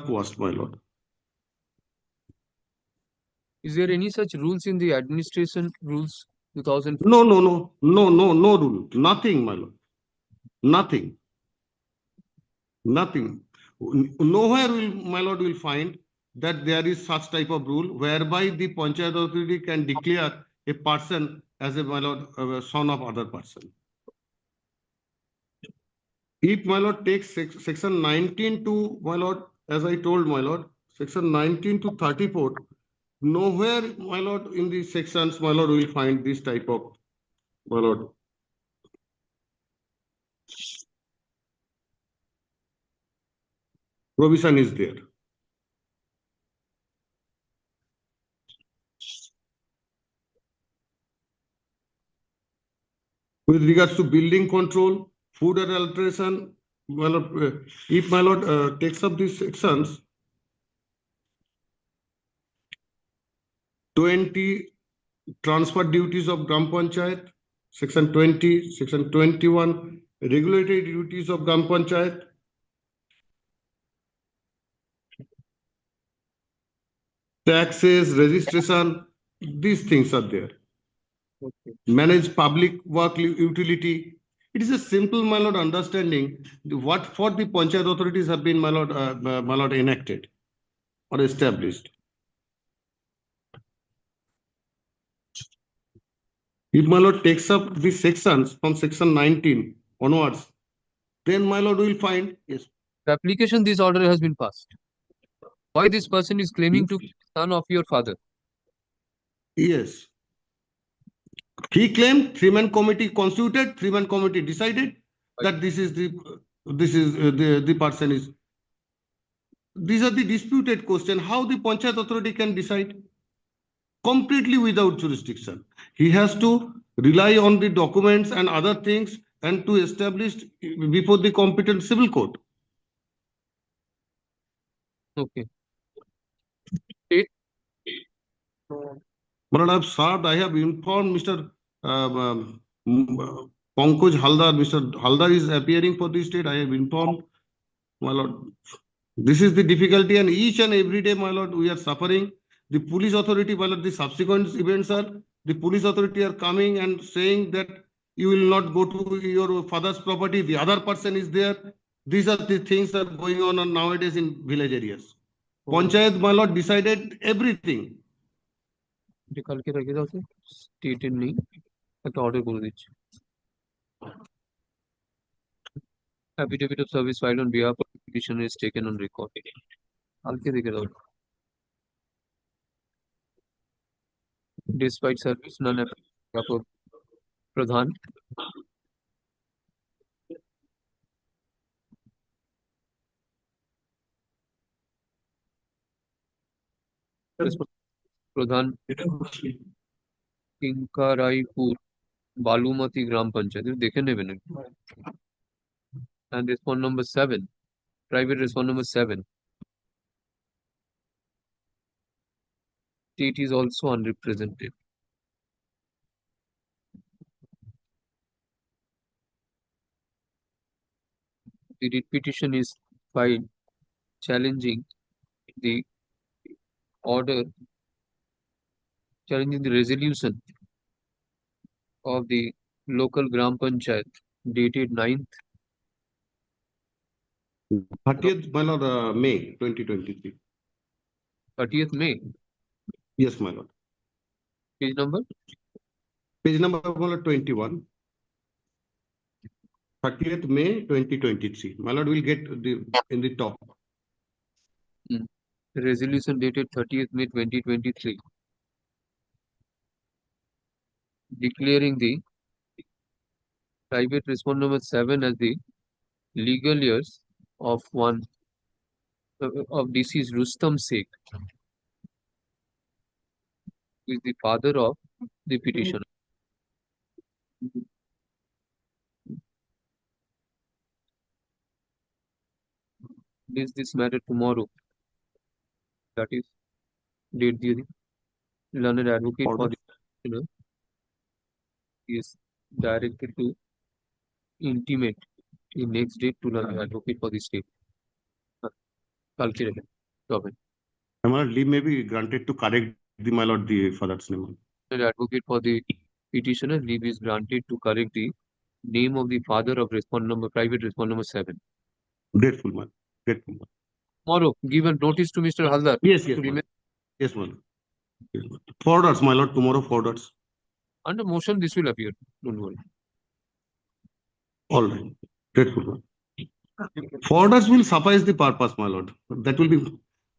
quashed, my lord. Is there any such rules in the administration rules 2000? No rule, nothing, my lord, nothing. Nowhere will, my lord, will find that there is such type of rule whereby the Panchayat authority can declare a person as a, my lord, a son of other person. If, my lord, takes section 19 to, my lord, as I told, my lord, section 19 to 34, nowhere, my lord, in these sections, my lord, will find this type of, my lord, provision is there. With regards to building control, food adulteration, my lord, if my lord takes up these sections, 20 transfer duties of Gram Panchayat, section 20, section 21, regulatory duties of Gram Panchayat, taxes, registration, these things are there. Okay. Manage public work utility. It is a simple, my lord, understanding what for the Panchayat authorities have been, my lord, enacted or established. If my lord takes up these sections from section 19 onwards, then my lord will find, yes. The application this order has been passed. Why this person is claiming to be the son of your father? Yes. He claimed, 3-man committee constituted, 3-man committee decided that this is the person is. These are the disputed question. How the Panchayat authority can decide? Completely without jurisdiction. He has to rely on the documents and other things and to establish before the competent civil court. Okay. But I have served, I have informed Mr. Pankaj Haldar, Mr. Haldar is appearing for this state. I have informed, my lord, This is the difficulty, and each and every day, my lord, we are suffering. The police authority, my lord, the subsequent events are, the police authority are coming and saying that you will not go to your father's property, the other person is there. These are the things that are going on nowadays in village areas. Panchayat, my lord, decided everything. যে কালকে রেখে দাও স্টেটের নেই একটা order করে দিচ্ছি affidavit of service filed on behalf of the petitioner is taken on record কালকে রেখে দাও despite service none of pradhan pradhan কিঙ্কারাইপুর বালুমতি গ্রাম পঞ্চায়েত দেখে নেবেন and respond number 7 private respond number 7 state is also unrepresented the writ petition is filed challenging the order challenging the resolution of the local gram panchayat dated 9th 30th, my lord, May 2023. 30th May Yes, my lord. page number Page number, my lord, 21. 30th May 2023. My lord will get the in the top. the resolution dated 30th May 2023 declaring the private respond number 7 as the legal heirs of one of deceased Rustam Sheikh, who is the father of the petitioner. Is this matter tomorrow? That is date the learned advocate for the petitioner is directed to intimate the next date to learned advocate for the state. Calcutta. My lord, leave may be granted to correct the my lord the father's name. The advocate for the petitioner leave is granted to correct the name of the father of respond number private respond number 7. Grateful, man. Grateful, man. Tomorrow, give a notice to Mr. Haldar. Yes, yes, to my remain lord. Yes, my lord. Yes, my lord. Forwarders, my lord, tomorrow forwarders. under motion. This will appear. Don't worry. All right. Grateful, man. Forwarders will suffice the purpose, my lord. That will be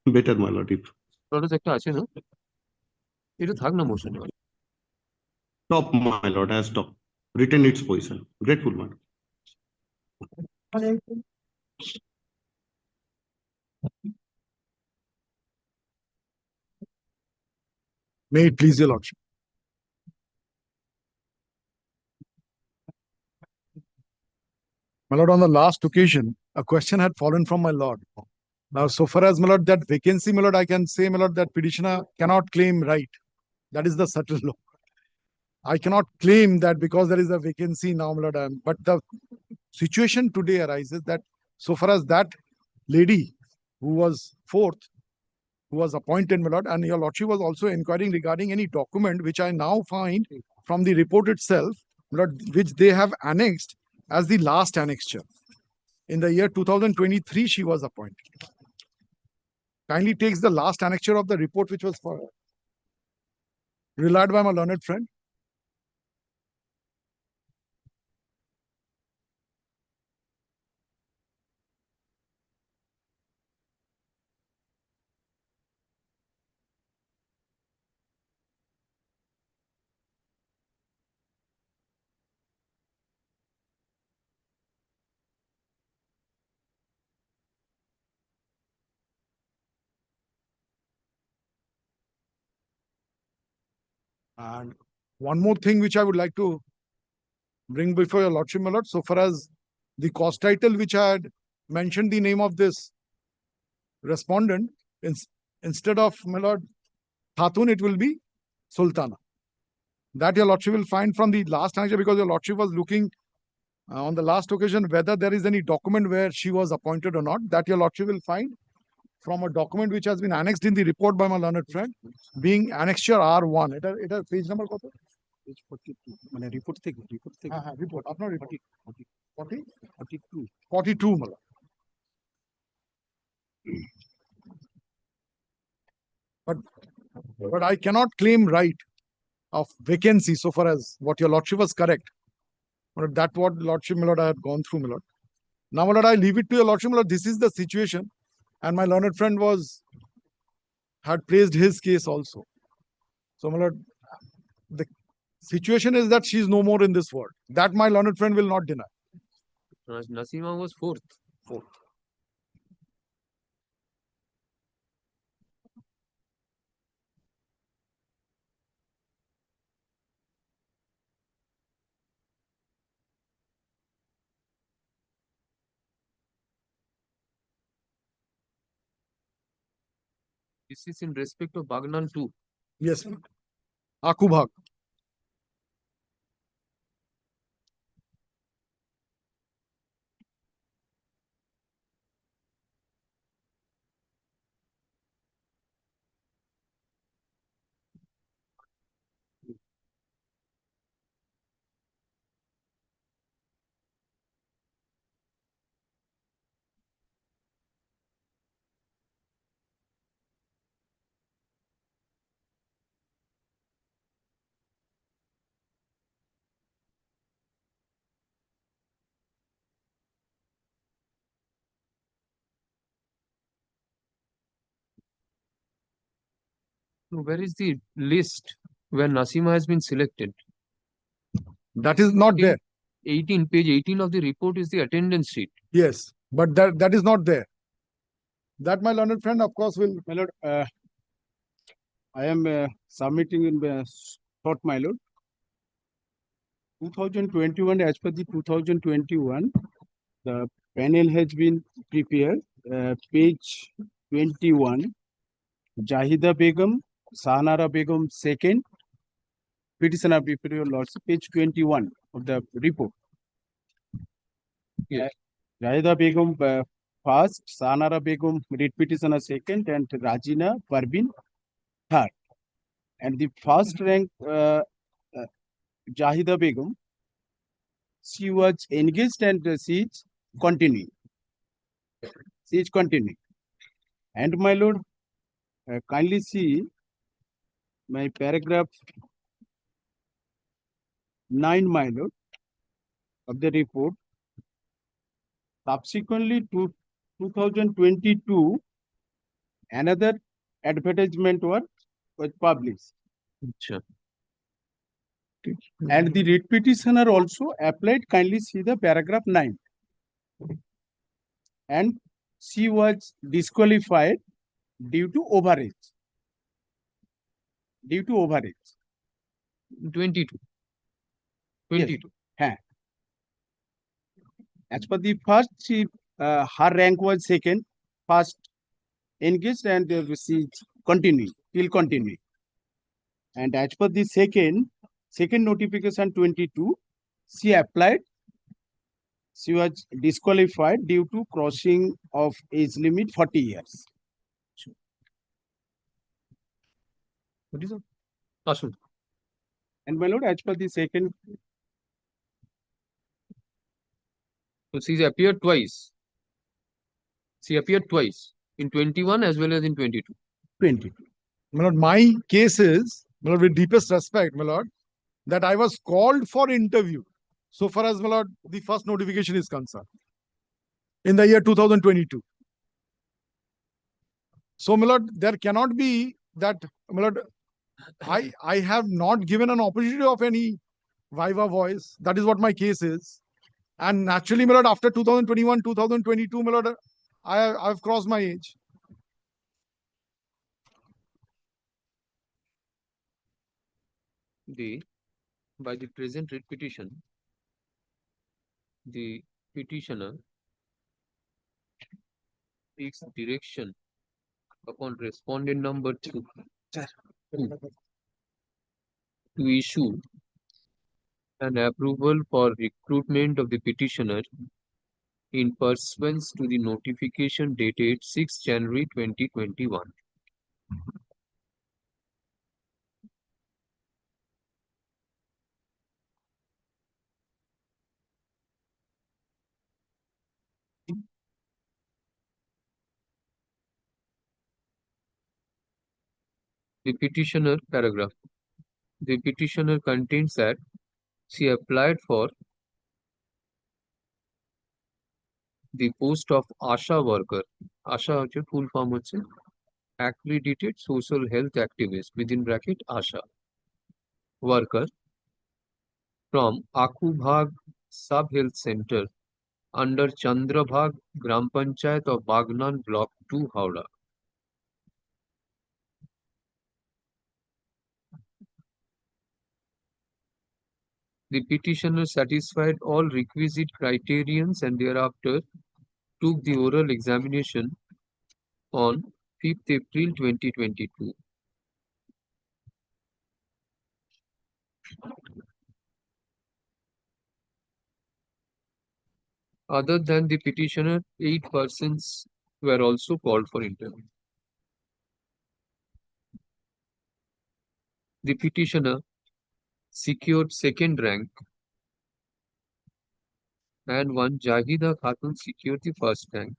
better, my lord. If Notice একটা আছে না? এটা থাক না motion. top, my lord, has top. Retain its position. Grateful, man. May it please your lordship. My lord, on the last occasion, a question had fallen from my lord. Now, so far as, my lord, that vacancy, my lord, I can say, my lord, that petitioner cannot claim right. That is the subtle law. I cannot claim that because there is a vacancy now, my lord, but the situation today arises that so far as that lady who was fourth, who was appointed, my lord, and your lordship was also inquiring regarding any document which I now find from the report itself, my lord, which they have annexed as the last annexure. In the year 2023, she was appointed. Kindly takes the last annexure of the report which was relied by my learned friend. And one more thing which I would like to bring before your lordship, my lord, so far as the cause title which I had mentioned the name of this respondent, instead of, my lord, Khatun, it will be Sultana. That your lordship will find from the last annexure, because your lordship was looking on the last occasion whether there is any document where she was appointed or not. That your lordship will find from a document which has been annexed in the report by my learned friend, being annexure R1. It has page number কত? Page 42 মানে report থেকে হ্যাঁ report আপনার report 40 42 42 Mala. But I cannot claim right of vacancy so far as what your lordship was correct. But that what lordship, my lord, I had gone through, my lord. Now, my lord, I leave it to your lordship, my lord. This is the situation, and my learned friend had praised his case also. So, my lord, the situation is that she is no more in this world. That my learned friend will not deny. Nasima was fourth. This is in respect of Bagnan too. Yes, Akubhag. So where is the list where Nasima has been selected? That is not there. 18, page 18 of the report is the attendance sheet. Yes, but that is not there. That my learned friend, of course, will. my lord I am submitting in short, my lord. 2021, as per the 2021, the panel has been prepared. Page 21, Jahida Begum, Sahanara Begum second, petitioner before your lordship, page 21 of the report. Yes. Jahida Begum first, Sahanara Begum read petitioner second, and Rajina Parvin third. And the first rank Jahida Begum, she was engaged and she is continuing. She is continuing. And my lord, kindly see my paragraph 9, my lord, of the report. Subsequently to 2022, another advertisement was published. Sure. And the writ petitioner also applied, kindly see the paragraph 9. And she was disqualified due to overage. Due to overage. 22. 22. Yes. As per the first, her rank was second, first engaged, and she continuing, till continuing. And as per the second notification 22, she applied. She was disqualified due to crossing of age limit 40 years. What is it? Asha. And my lord, as per the second, So she appeared twice. She appeared twice in 21 as well as in 22. 20. My lord, my case is, my lord, with deepest respect, my lord, that I was called for interview, so far as, my lord, the first notification is concerned, in the year 2022. So, my lord, there cannot be that, my lord, I have not given an opportunity of any viva voice. That is what my case is. And naturally, my lord, after 2021, 2022, my lord, I've crossed my age. By the present writ petition, the petitioner takes direction upon respondent number 2 to issue an approval for recruitment of the petitioner in pursuance to the notification dated 6 January 2021. The petitioner paragraph. The petitioner contains that she applied for the post of Asha worker. Asha হচ্ছে full form হচ্ছে accredited social health activist within bracket Asha worker from Akubhag Sub Health Center under Chandrabhag Gram Panchayat of Bagnan Block 2, Howrah. The petitioner satisfied all requisite criterions and thereafter took the oral examination on 5th April 2022. Other than the petitioner, 8 persons were also called for interview. The petitioner secured second rank and one Jahida Khatun secured the first rank.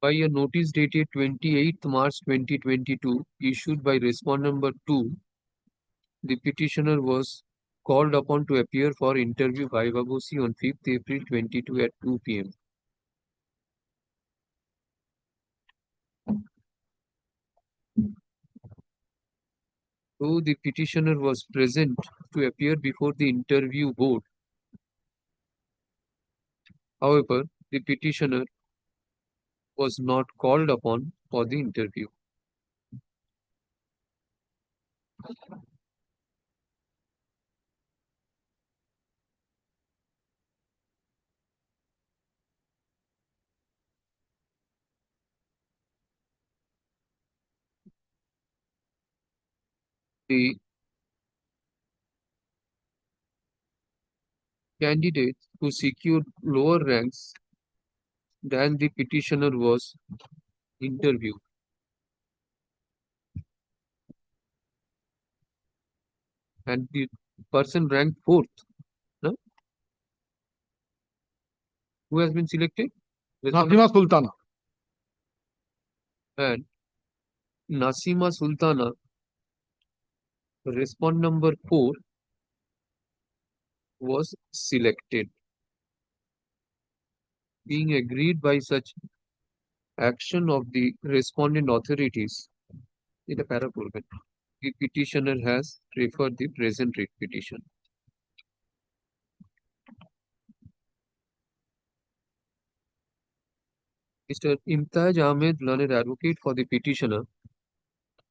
By a notice dated 28th March 2022 issued by respondent number 2, the petitioner was called upon to appear for interview by Babosi on 5th April 22 at 2 p.m. Though the petitioner was present to appear before the interview board, however, the petitioner was not called upon for the interview. The candidate who secured lower ranks than the petitioner was interviewed. And the person ranked 4th. No? Who has been selected? Nasima Sultana. And Nasima Sultana, respond number 4, was selected. Being agreed by such action of the respondent authorities, the petitioner has referred the present writ petition. Mr. Imtaj Ahmed, learned advocate for the petitioner,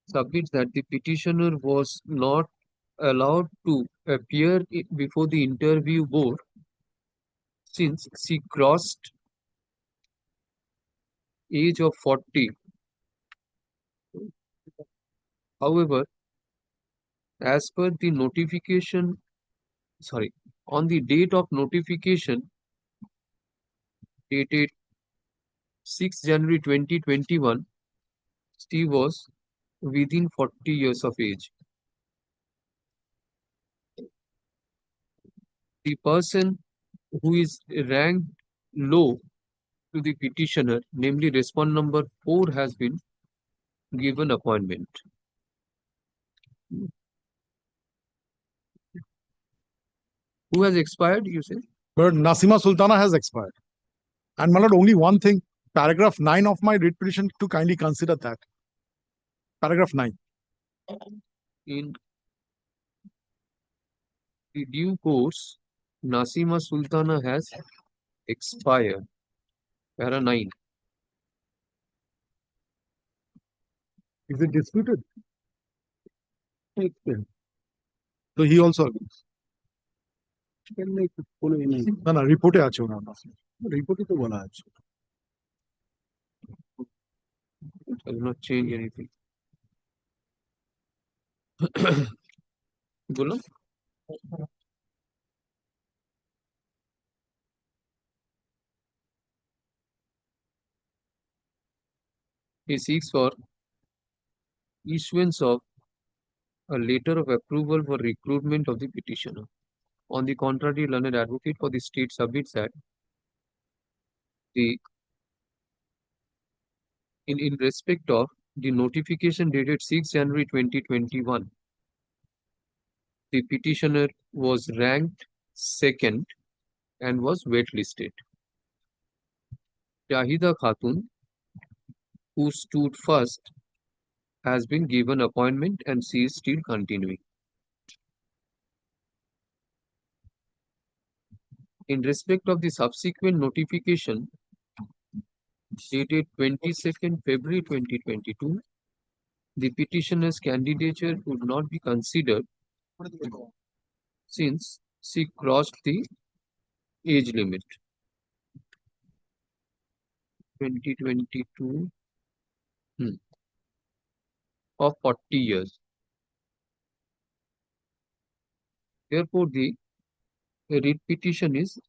submits that the petitioner was not allowed to appear before the interview board since she crossed age of 40. However, as per the notification, on the date of notification dated 6 January 2021, she was within 40 years of age. The person who is ranked low to the petitioner, namely respond number 4, has been given appointment. Who has expired, you say? But Nasima Sultana has expired. And my lord, only one thing, paragraph 9 of my writ petition to kindly consider that. Paragraph 9. In the due course, Nasima Sultana has expired. Para 9. Is it disputed? So he also agrees. না না রিপোর্টে আছে ওনার নাম। রিপোর্টে তো বলা আছে। Does not change anything. বলো। He seeks for issuance of a letter of approval for recruitment of the petitioner. On the contrary, learned advocate for the state submits that the in respect of the notification dated 6 January 2021, the petitioner was ranked second and was waitlisted. Jahida Khatun, who stood first, has been given appointment and she is still continuing. In respect of the subsequent notification dated 22nd February 2022, the petitioner's candidature could not be considered since she crossed the age limit. 2022 of 40 years. Therefore, the writ petition is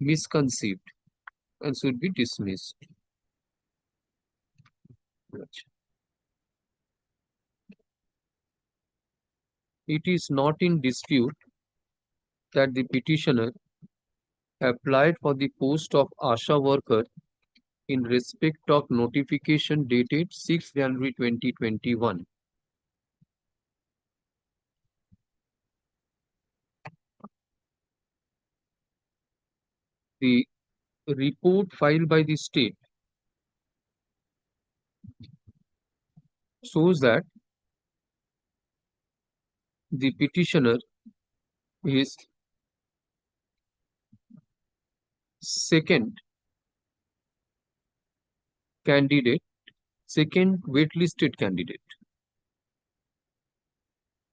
misconceived and should be dismissed. It is not in dispute that the petitioner applied for the post of Asha worker in respect of notification dated 6 January 2021. The report filed by the state shows that the petitioner is second candidate, second waitlisted candidate.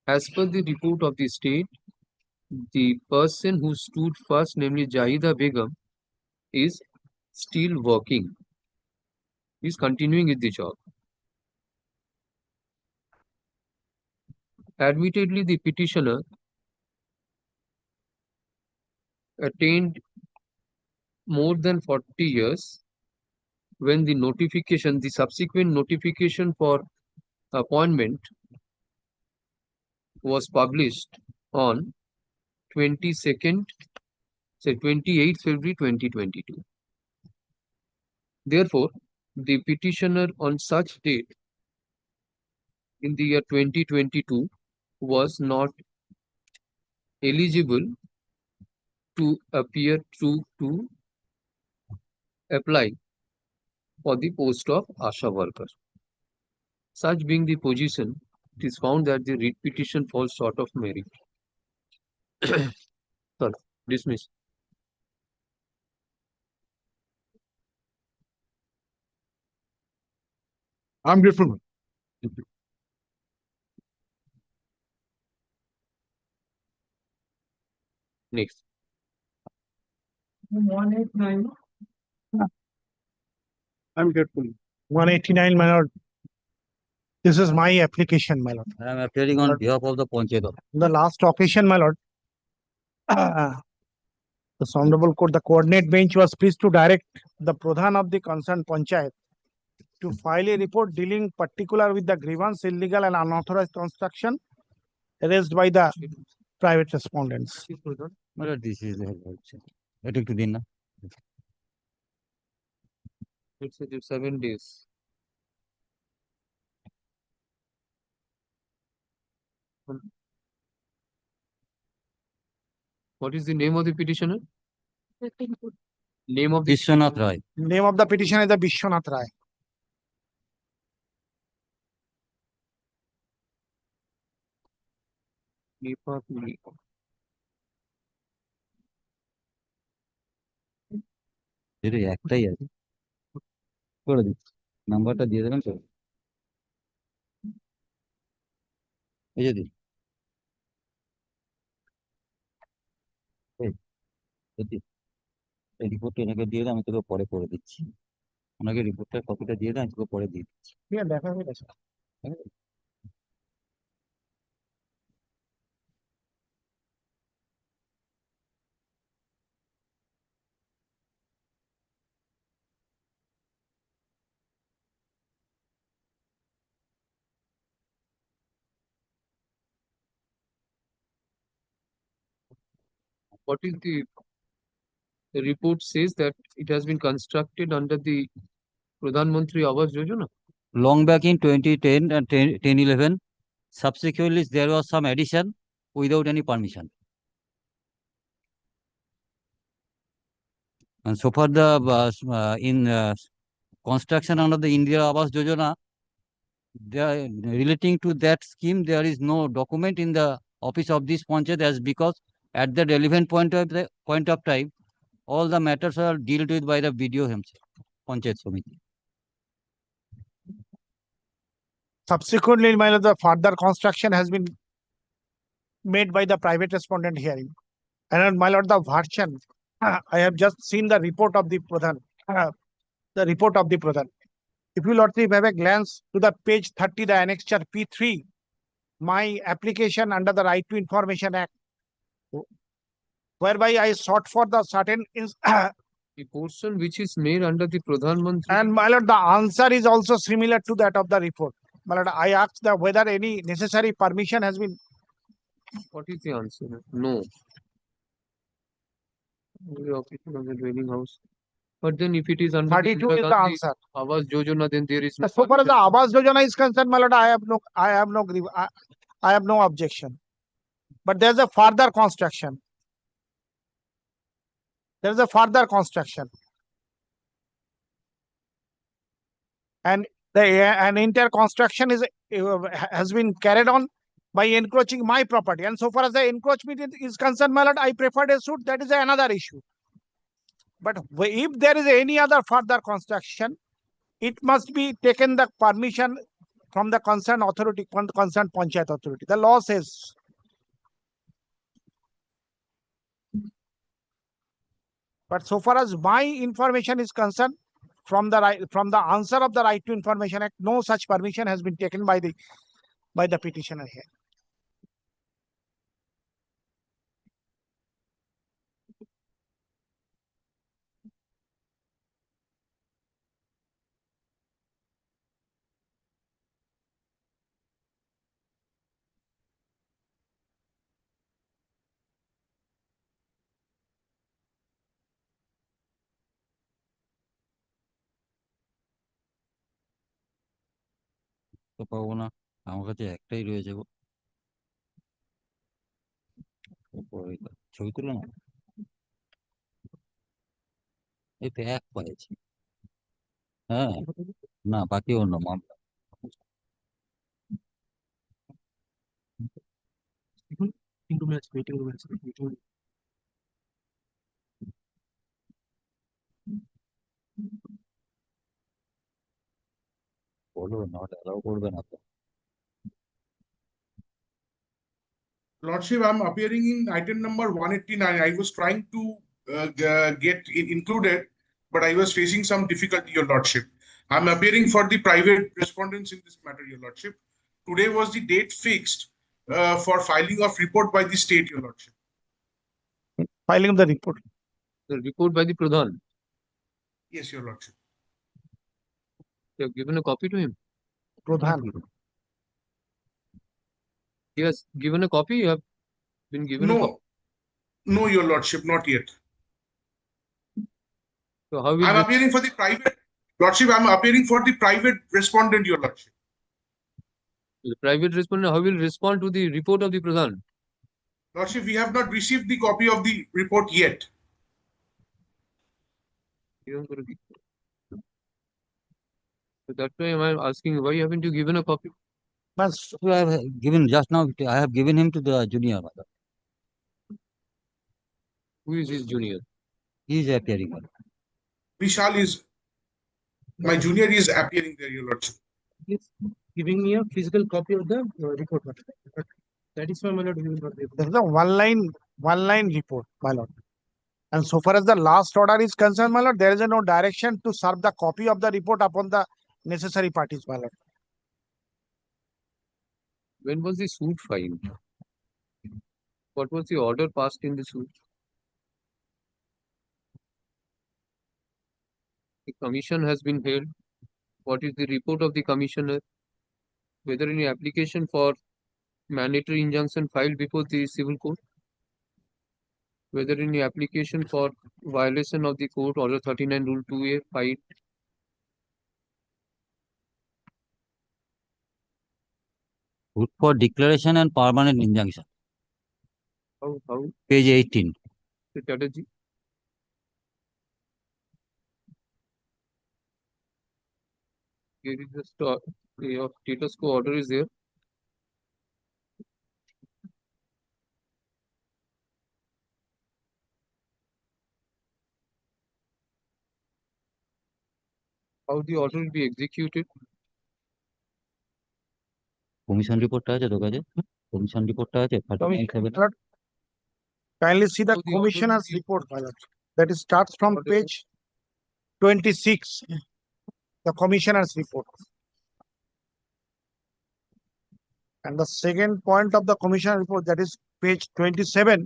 As per the report of the state, the person who stood first, namely Jahida Begum, is still working. He is continuing with the job. Admittedly, the petitioner attained more than 40 years when the notification, the subsequent notification for appointment was published on 28th February 2022. Therefore, the petitioner on such date in the year 2022 was not eligible to appear to apply for the post of Asha worker. Such being the position, it is found that the writ petition falls short of merit. Sorry, dismiss. I'm grateful. Next. 189. I'm grateful. 189, my lord. This is my application, my lord. I am appearing on behalf of the panchayat. The last occasion, my lord. The Honorable Court, the coordinate bench was pleased to direct the Pradhan of the concerned panchayat to file a report dealing particular with the grievance, illegal and unauthorized construction raised by the private respondents. This is to dinner. It's 7 days. What is the name of the petitioner? Name of the Vishwanath Rai. Name of the petition is the Vishwanath Rai. একটাই আছে করে দিচ্ছি নাম্বারটা দিয়ে দেবেন তো এই যদি যদি এই রিপোর্টটা এনাকে দিয়ে দাও, আমি তোকে পরে করে দিচ্ছি। ওনাকে রিপোর্টের কপিটা দিয়ে দাও, আমি তোকে পরে দিয়ে দিচ্ছি। ঠিক আছে, দেখা হয়ে গেছে। ঠিক আছে? What is the report says that it has been constructed under the Pradhan Mantri Awas Yojana? Long back in 2010 and 10-11, subsequently there was some addition without any permission. And so far in construction under the Indira Awas Yojana, relating to that scheme, there is no document in the office of this panchayat, as because at the relevant point of time, all the matters are dealt with by the BDO himself, Panchayat Samiti. Subsequently, my lord, the further construction has been made by the private respondent hearing. And my lord, the version, I have just seen the report of the Pradhan, the report of the Pradhan. If you lordship have a glance to the page 30, the annexure P3, my application under the Right to Information Act, whereby I sought for the certain The portion which is made under the Pradhan Mantri. and my lord, the answer is also similar to that of the report. My lord, I asked the whether any necessary permission has been. What is the answer? No. The operation of the dwelling house. But then if it is under 32 is the answer. Awas Yojana, then there is no. So far as the Awas Yojana is concerned, my lord, I have no objection. But there's a further construction. There's a further construction. And an entire construction has been carried on by encroaching my property. And so far as the encroachment is concerned, my lord, I preferred a suit. That is another issue. But if there is any other further construction, it must be taken the permission from the concerned authority, concerned panchayat authority. The law says. But so far as my information is concerned, from the answer of the Right to Information Act, no such permission has been taken by the petitioner here. তো পাবো না, আমার কাছে একটাই রয়েছে গো। ছবি তুলো না, এই তো এক পাইছি। হ্যাঁ, না বাকি অন্য মামলা। বলো, নট অ্যালাউ করবে না তো। Lordship, I'm appearing in item number 189. I was trying to get it included, but I was facing some difficulty, Your Lordship. I'm appearing for the private respondents in this matter, Your Lordship. Today was the date fixed for filing of report by the state, Your Lordship. Filing the report. The report by the Pradhan. Yes, Your Lordship. You have given a copy to him. Pradhan. He has given a copy. You have been given a copy. No, Your Lordship, not yet. So how will I'm appearing for the private, Lordship. I'm appearing for the private respondent, Your Lordship. the private respondent, how will respond to the report of the Pradhan? Lordship, we have not received the copy of the report yet. So that's why I'm asking, why haven't you given a copy? I have given just now. I have given him to the junior mother. Who is his junior? He is appearing. Vishal is, my junior is appearing there, Your Lordship. He's giving me a physical copy of the report. That is why my lord, we will not be able. There is a one line report, my lord. And so far as the last order is concerned, my lord, there is no direction to serve the copy of the report upon the necessary parties, my lord. When was the suit filed? What was the order passed in the suit? The commission has been held. What is the report of the commissioner? Whether any application for mandatory injunction filed before the civil court? Whether any application for violation of the court order 39 rule 2A filed? Good for declaration and permanent injunction. How? Page 18. The strategy? Here is the status quo order is there. How the order will be executed? Commission report আছে তো কাছে? Commission report আছে? Kindly see the How the order commissioner's will be- report, my lord. That is starts from What is page 26. The commissioner's report. And the second point of the commissioner report, that is page 27.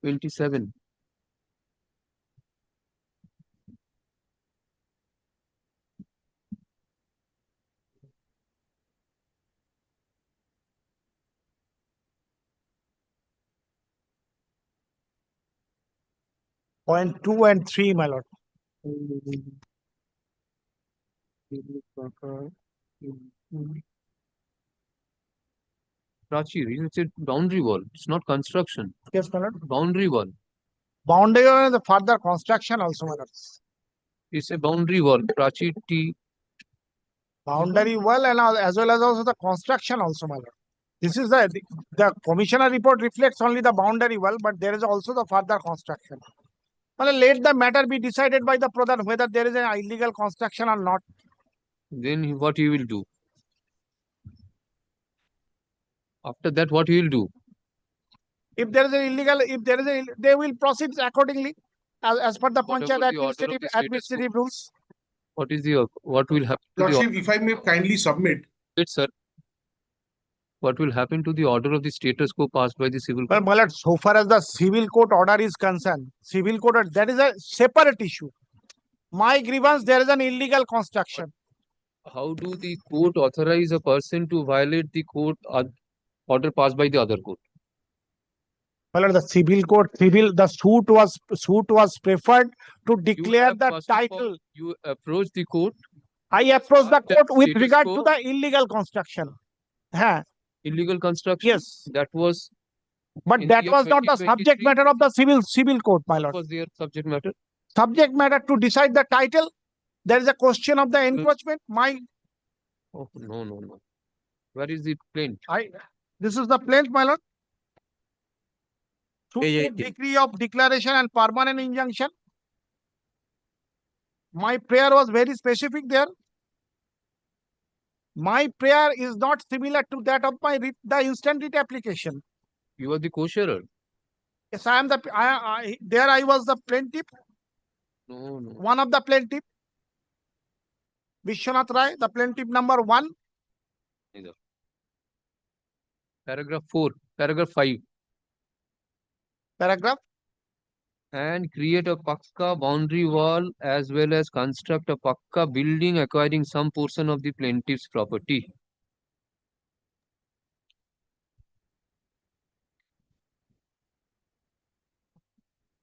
$27. Point 2 and 3, my lord. Prachi, it's a boundary wall. It's not construction. Yes, my lord. Boundary wall. Boundary wall and the further construction also, my lord. It's a boundary wall. Prachi T. Boundary wall and as well as also the construction also, my lord. This is the commissioner report reflects only the boundary wall, but there is also the further construction. Well, let the matter be decided by the Pradhan whether there is an illegal construction or not. Then what he will do? After that, what he will do? If there is an illegal, they will proceed accordingly as per the What panchayat about the order of the status quo? administrative rules. What will happen to the Lordship, if I may kindly submit. Wait, sir. What will happen to the order of the status quo passed by the civil Well, court? my lord, so far as the civil court order is concerned, civil court order, that is a separate issue. My grievance, there is an illegal construction. How do the court authorize a person to violate the court order passed by the other court? Well, the civil court, the suit was preferred to declare have, the first of all, title. You approach the court. I approached the That court with status regard quo- to the illegal construction. Huh. Illegal construction. Yes, That was but in that the year was not the subject 2023. matter of the civil court, my What lord. was their subject matter? Subject matter to decide the title. There is a question of the encroachment. Oh, no. Where is the plaint? This is the plaint, my lord. To Page take 18. decree of declaration and permanent injunction. My prayer was very specific there. My prayer is not similar to that of the instant writ application. You are the co-sharer. Yes, I am there I was the plaintiff, No. one of the plaintiff. Vishwanath Rai, the plaintiff number 1. Paragraph 4, paragraph 5. Paragraph. And create a pakka boundary wall as well as construct a pakka building acquiring some portion of the plaintiff's property.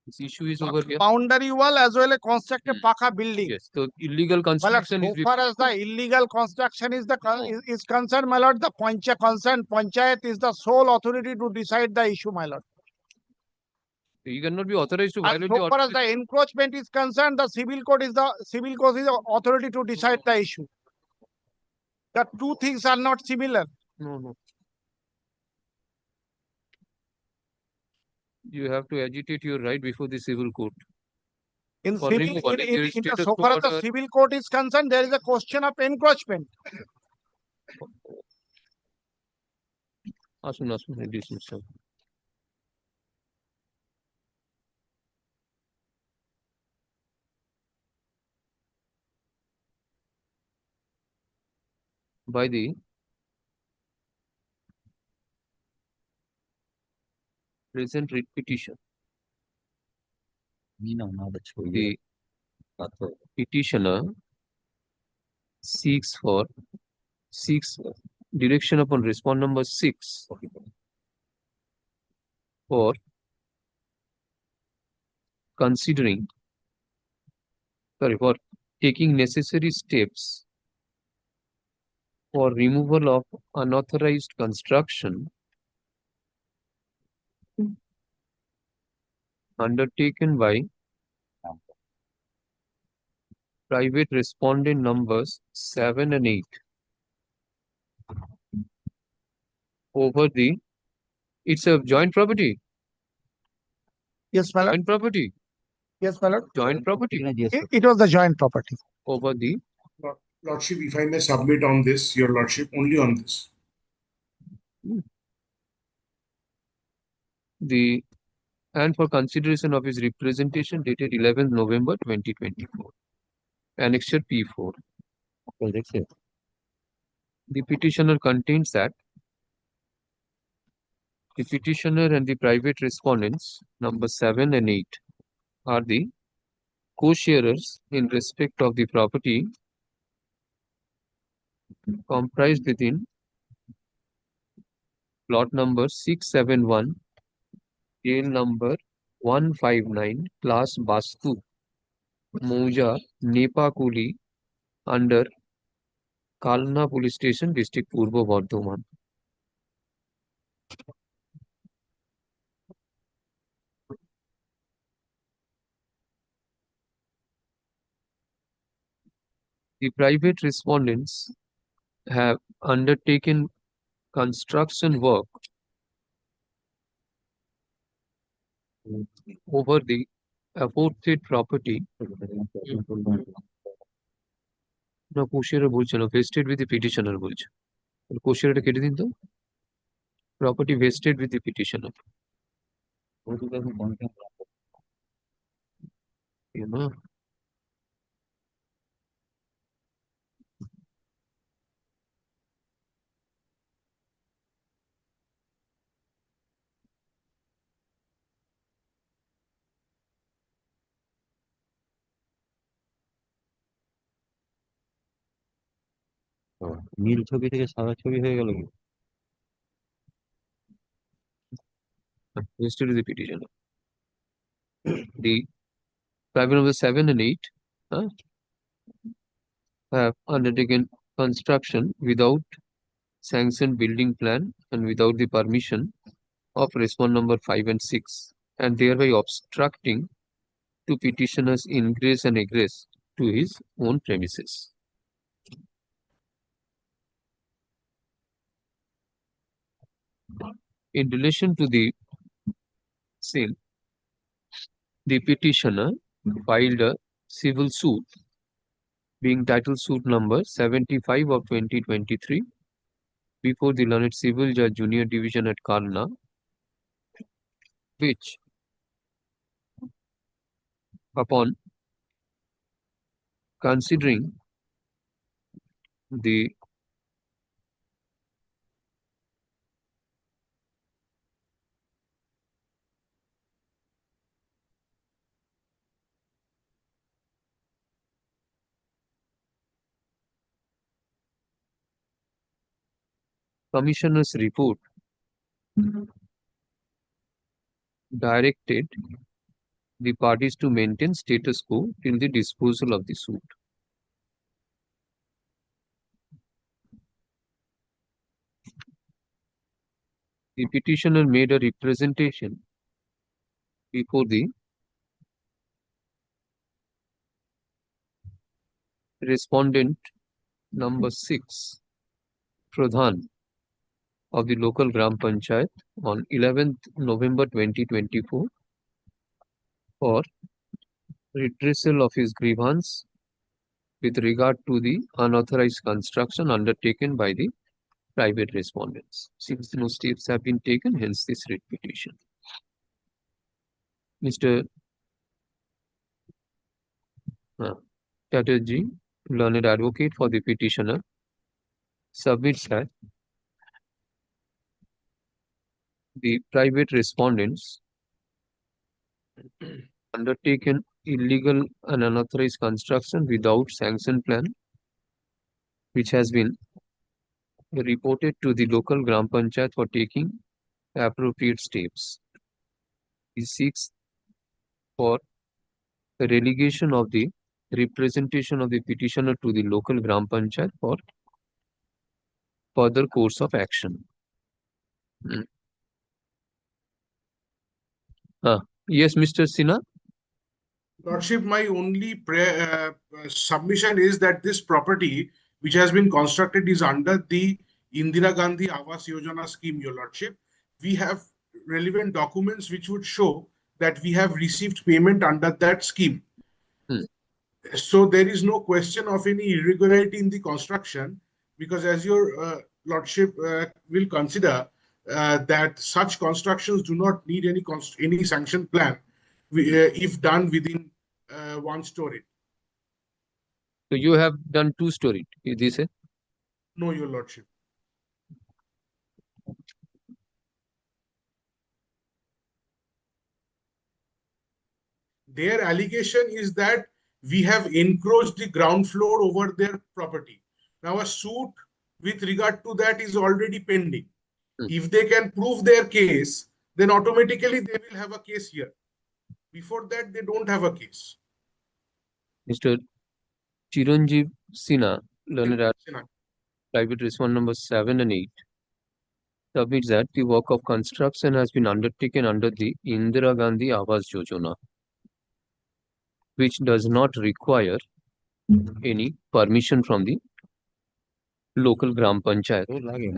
This issue is over here. Boundary wall as well as construct a paka building. Yes, so illegal Well, construction so is far as the illegal construction is concerned, my lord, the panchayat is the sole authority to decide the issue, my lord. You cannot be authorized to As violate the so far order. as the encroachment is concerned, the civil court is the authority to decide the issue. The two things are not similar. No. You have to agitate your right before the civil court. In For civil, removal, if there is status so quo far as the order- civil court is concerned, there is a question of encroachment. আসুন আসুন এডিশন sir. By the present writ petition, the petitioner seeks direction upon respond number 6 for for taking necessary steps for removal of unauthorized construction undertaken by private respondent numbers 7 and 8 over the, it's a joint property, Yes, my lord. joint property, Yes, my lord. joint property It was the joint property. over the, Lordship, if I may submit on this, your lordship, only on this. the, and for consideration of his representation dated 11th November 2024. Annexure P4. The petitioner contains that the petitioner and the private respondents number 7 and 8 are the co-sharers in respect of the property comprised within plot number 671, tail number 159, class Bastu, Mouja, Nepakuli, under Kalna Police Station, District Purbo Bardhaman. The private respondents have undertaken construction work over the aforesaid property. না কোষেরা বলছে না, vested with the petitioner বলছে, কোষেরাটা কেটে দিন তো, property vested with the petitioner. You know, নীল ছবি থেকে সাদা ছবি হয়ে গেল কি? vested with the petitioner. The private number 7 and 8 have undertaken construction without sanctioned building plan and without the permission of respond number 5 and 6, and thereby obstructing to petitioner's ingress and egress to his own premises. In relation to the same, the petitioner filed a civil suit being title suit number 75 of 2023 before the Learned Civil Judge Junior Division at Kalna, which, upon considering the Commissioner's report, directed the parties to maintain status quo till the disposal of the suit. The petitioner made a representation before the respondent number 6, Pradhan of the local Gram Panchayat on 11th November 2024 for redressal of his grievance with regard to the unauthorized construction undertaken by the private respondents. Since no steps have been taken, hence this writ petition. Mr. Chatterjee, learned advocate for the petitioner, submits that the private respondents undertaken illegal and unauthorized construction without sanction plan, which has been reported to the local Gram Panchayat for taking appropriate steps. He seeks for the relegation of the representation of the petitioner to the local Gram Panchayat for further course of action. Yes, Mr. Sinha. Lordship, my only submission is that this property, which has been constructed, is under the Indira Gandhi Awas Yojana scheme, Your Lordship. We have relevant documents which would show that we have received payment under that scheme. So there is no question of any irregularity in the construction, because as your Lordship will consider that such constructions do not need any sanction plan if done within one story. So you have done 2 story, is this it? No, Your Lordship. Their allegation is that we have encroached the ground floor over their property. Now, a suit with regard to that is already pending. If they can prove their case, then automatically they will have a case here. Before that, they don't have a case. Mr. Chiranjeev Sinha, learned private respondent number 7 and 8, submits that the work of construction has been undertaken under the Indira Gandhi Awas Yojana, which does not require any permission from the local Gram Panchayat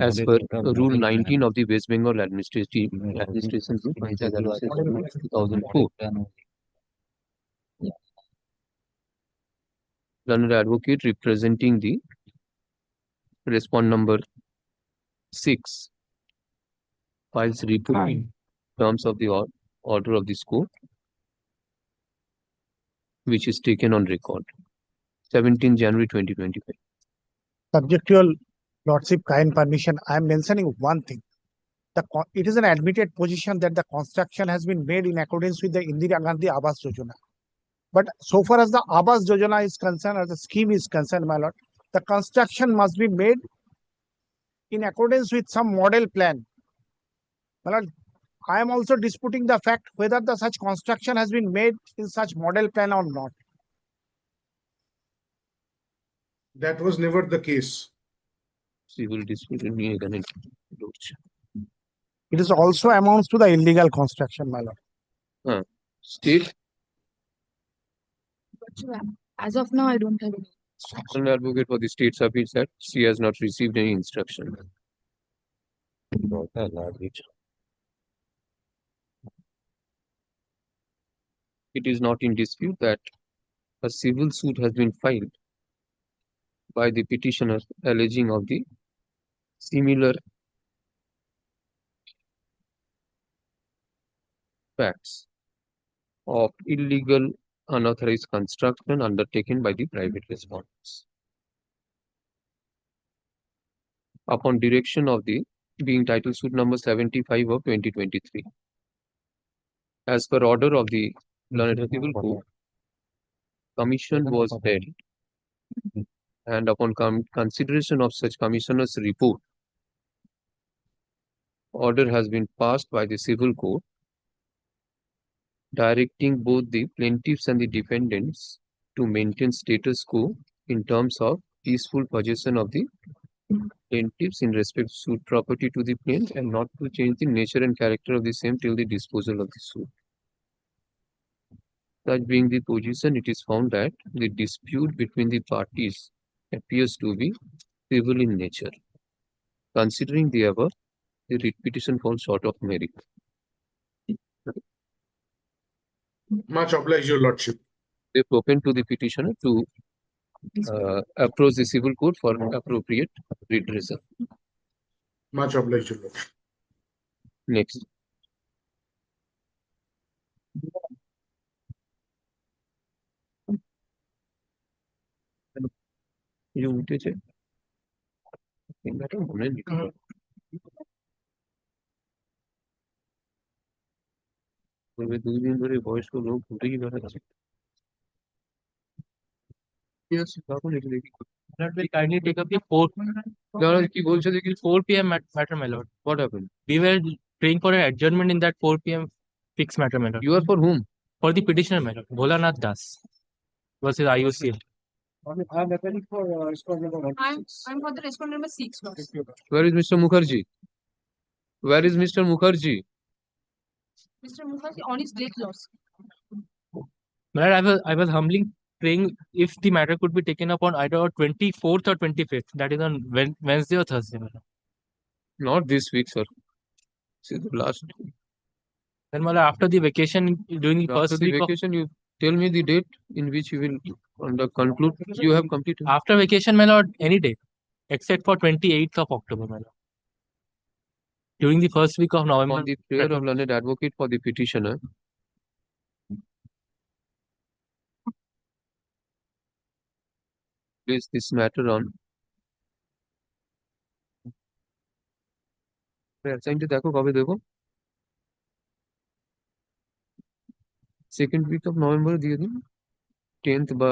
as per Rule 19 of the West Bengal Administration Panchayat Administration Rule 2004. Learned advocate representing the respondent number 6 files report in terms of the order of this court, which is taken on record 17 January 2025. Subject to your Lordship kind permission, I am mentioning one thing. It is an admitted position that the construction has been made in accordance with the Indira Gandhi Awas Yojana. But so far as the Awas Yojana is concerned, or the scheme is concerned, my lord, the construction must be made in accordance with some model plan. My lord, I am also disputing the fact whether such construction has been made in such model plan or not. That was never the case. Civil dispute in It is also amounts to the illegal construction, my lord. State? As of now, I don't have any. An advocate for the state submits that she has not received any instruction. It is not in dispute that a civil suit has been filed by the petitioner alleging of the similar facts of illegal unauthorized construction undertaken by the private respondents. Upon direction of the being title suit number 75 of 2023. As per order of the Learned Civil Court, commission was held, and upon consideration of such commissioner's report, order has been passed by the civil court directing both the plaintiffs and the defendants to maintain status quo in terms of peaceful possession of the plaintiffs in respect of suit property to the plaintiff and not to change the nature and character of the same till the disposal of the suit. Such being the position, it is found that the dispute between the parties appears to be civil in nature. Considering the above, the writ petition falls short of merit. Much obliged, Your Lordship. They open to the petitioner to approach the civil court for appropriate redressal. Much obliged, your lordship. Next. এই যে উঠেছে এটা মনে নেই। তবে 2 দিন ধরে বয়স্ক লোক উঠেই বেড়াচ্ছে। Yes, তখন এটা দেখি। That will kindly take up the 4. যারা কি বলছে দেখি 4 p.m. matter, my lord. what happened? We were praying for an adjournment in that 4 p.m. fixed matter, my lord. You are for whom? For the petitioner, my lord. Bholanath Das versus IOCL. I'm for the response number 6, boss. Where is Mr. Mukherjee? Where is Mr. Mukherjee? Mr. Mukherjee on his date loss. My lord, I was humbly praying if the matter could be taken up on either 24th or 25th. That is on Wednesday or Thursday, my lord. Not this week, sir. This is the last. Then, my lord, after the vacation, during the After first the week vacation, you tell me the date in which you will conclude. You have completed. after vacation, my lord, any day, except for 28th of October, my lord. During the first week of November. On the prayer of learned advocate for the petitioner. Place this matter on. অ্যাসাইনটা দেখো কবে দেবো? Second week of November দিয়ে দিন, 10th বা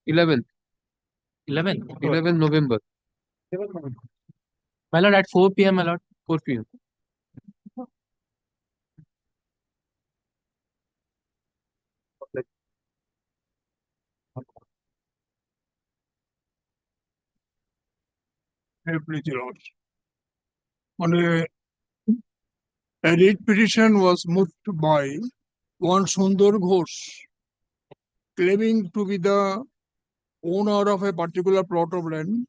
11th November. My lord, at 4 p.m., my lord. 4 p.m. Please, your lord. On a writ petition was moved by one Sundar Ghosh, claiming to be the owner of a particular plot of land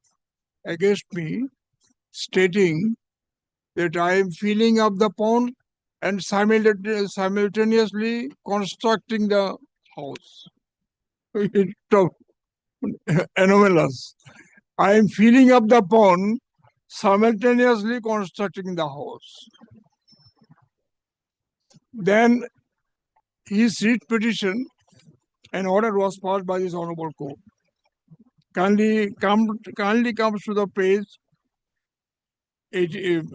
against me, stating that I am filling up the pond and simultaneously constructing the house. It's anomalous. I am filling up the pond, simultaneously constructing the house. Then his writ petition, an order was passed by this honorable court. Kindly comes to the page 18.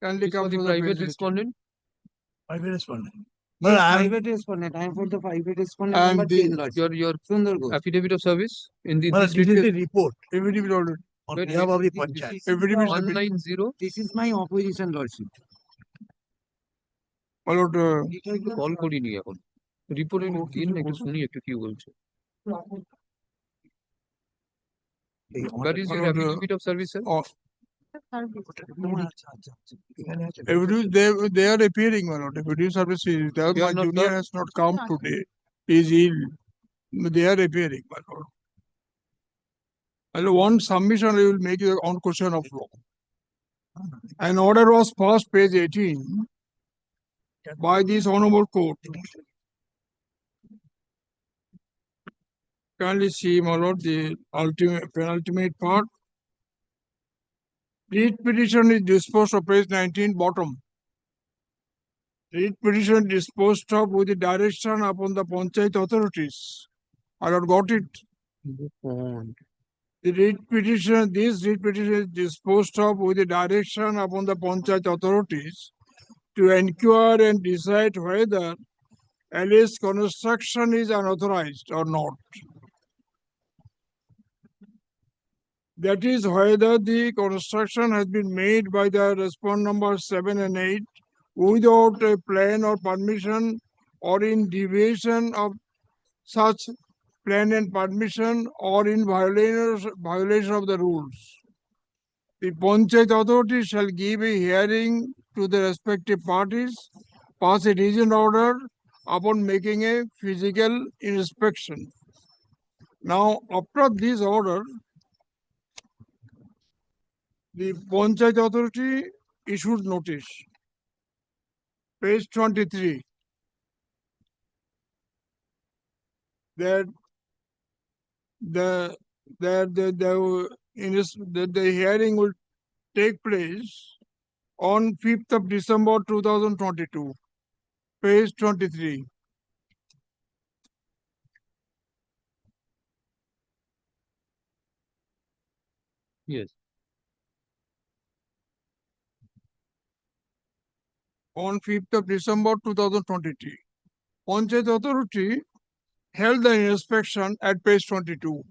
Kindly This for come the to the private page 18. respondent. Private respondent. Well, private respondent. I am for the private respondent. And Your affidavit of service in the Well, this this is writ- the report. Affidavit order on Wait, behalf of the panchayat. Affidavit is 190. This is my opposition, lordship. My lord, call করিনি এখন রিপোর্টে দিন না, একটু শুনি একটু কি বলছে। What is your affidavit of service, sir? They are appearing, my lord. Affidavit service is there. You are My not junior the- has not come today. He is ill. They are appearing, my lord. And one submission I will make you on question of law. An order was passed, page 18, by this honorable court. Kindly see, my lord, the penultimate part. Writ petition is disposed of page 19, bottom. Writ petition disposed of with the direction upon the panchayat authorities. I have got it. The writ petition, this writ petition is disposed of with the direction upon the panchayat authorities to inquire and decide whether alleged construction is unauthorized or not. That is whether the construction has been made by the respond number 7 and 8 without a plan or permission or in deviation of such plan and permission or in violation of the rules. The panchayat authority shall give a hearing to the respective parties, pass a reasoned order upon making a physical inspection. Now, after this order, the panchayat authority issued notice. page 23. That the hearing will take place on 5th of December 2022. Page 23. Yes. On 5th of December 2023. Panchayat Authority held the inspection at page 22.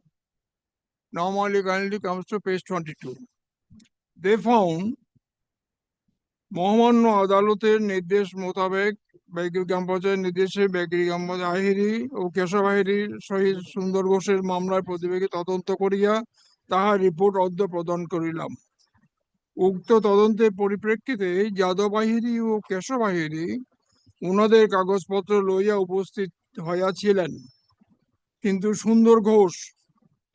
Normally, kindly comes to page 22. They found মহামান্য আদালতের নির্দেশ মোতাবেক বেগির গ্রাম পঞ্চায়েত নির্দেশে বেগির গ্রাম আহিরি ও কেশব আহিরির সহিত সুন্দর ঘোষের মামলার প্রতিবেদী তদন্ত করিয়া তাহার রিপোর্ট অদ্য প্রদান করিলাম। উক্ত তদন্তের পরিপ্রেক্ষিতে যাদব আহিরি ও কেশব আহিরি উনাদের কাগজপত্র লইয়া উপস্থিত হইয়াছিলেন, কিন্তু সুন্দর ঘোষ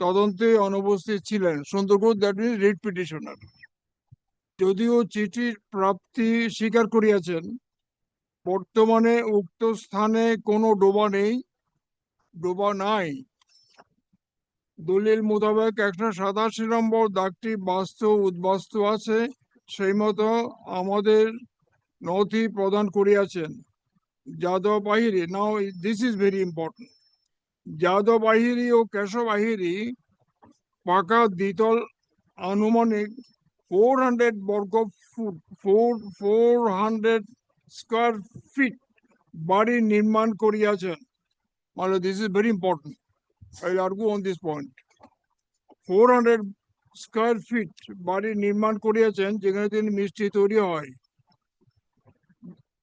তদন্তে অনুপস্থিত ছিলেন। সুন্দর Ghosh, that means writ petitioner, যদিও চিঠির প্রাপ্তি স্বীকার করিয়াছেন, বর্তমানে উক্ত স্থানে কোনো ডোবা নাই। দলিল মোতাবেক 187 নম্বর দাগটি উদ্বাস্তু আছে, সেই মতো আমাদের নথি প্রদান করিয়াছেন। Yadav Ahiri, now this is very important, Yadav Ahiri ও কেশব আহিরি পাকা দ্বিতল আনুমানিক 400 বর্গ ফুট 400 স্কোয়ার ফিট বাড়ি নির্মাণ করিয়াছেন। মানে this is very important, I will argue on this point. 400 square feet বাড়ি নির্মাণ করিয়াছেন, যেখানে তিনি মিষ্টি তৈরি হয়।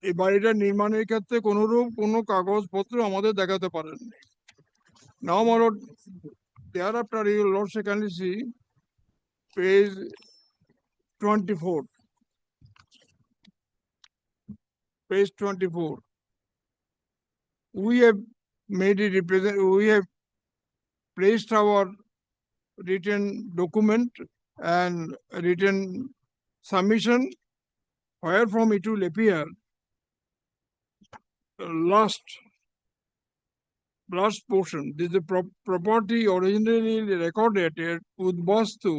এই বাড়িটা নির্মাণের ক্ষেত্রে কোনোরূপ কোনো কাগজপত্র আমাদের দেখাতে পারেন। নাও my lord, thereafter you will also kindly see page 24. Page 24. We have made a we have placed our written document and written submission, where from it will appear last portion. This is the property originally recorded at Udbastu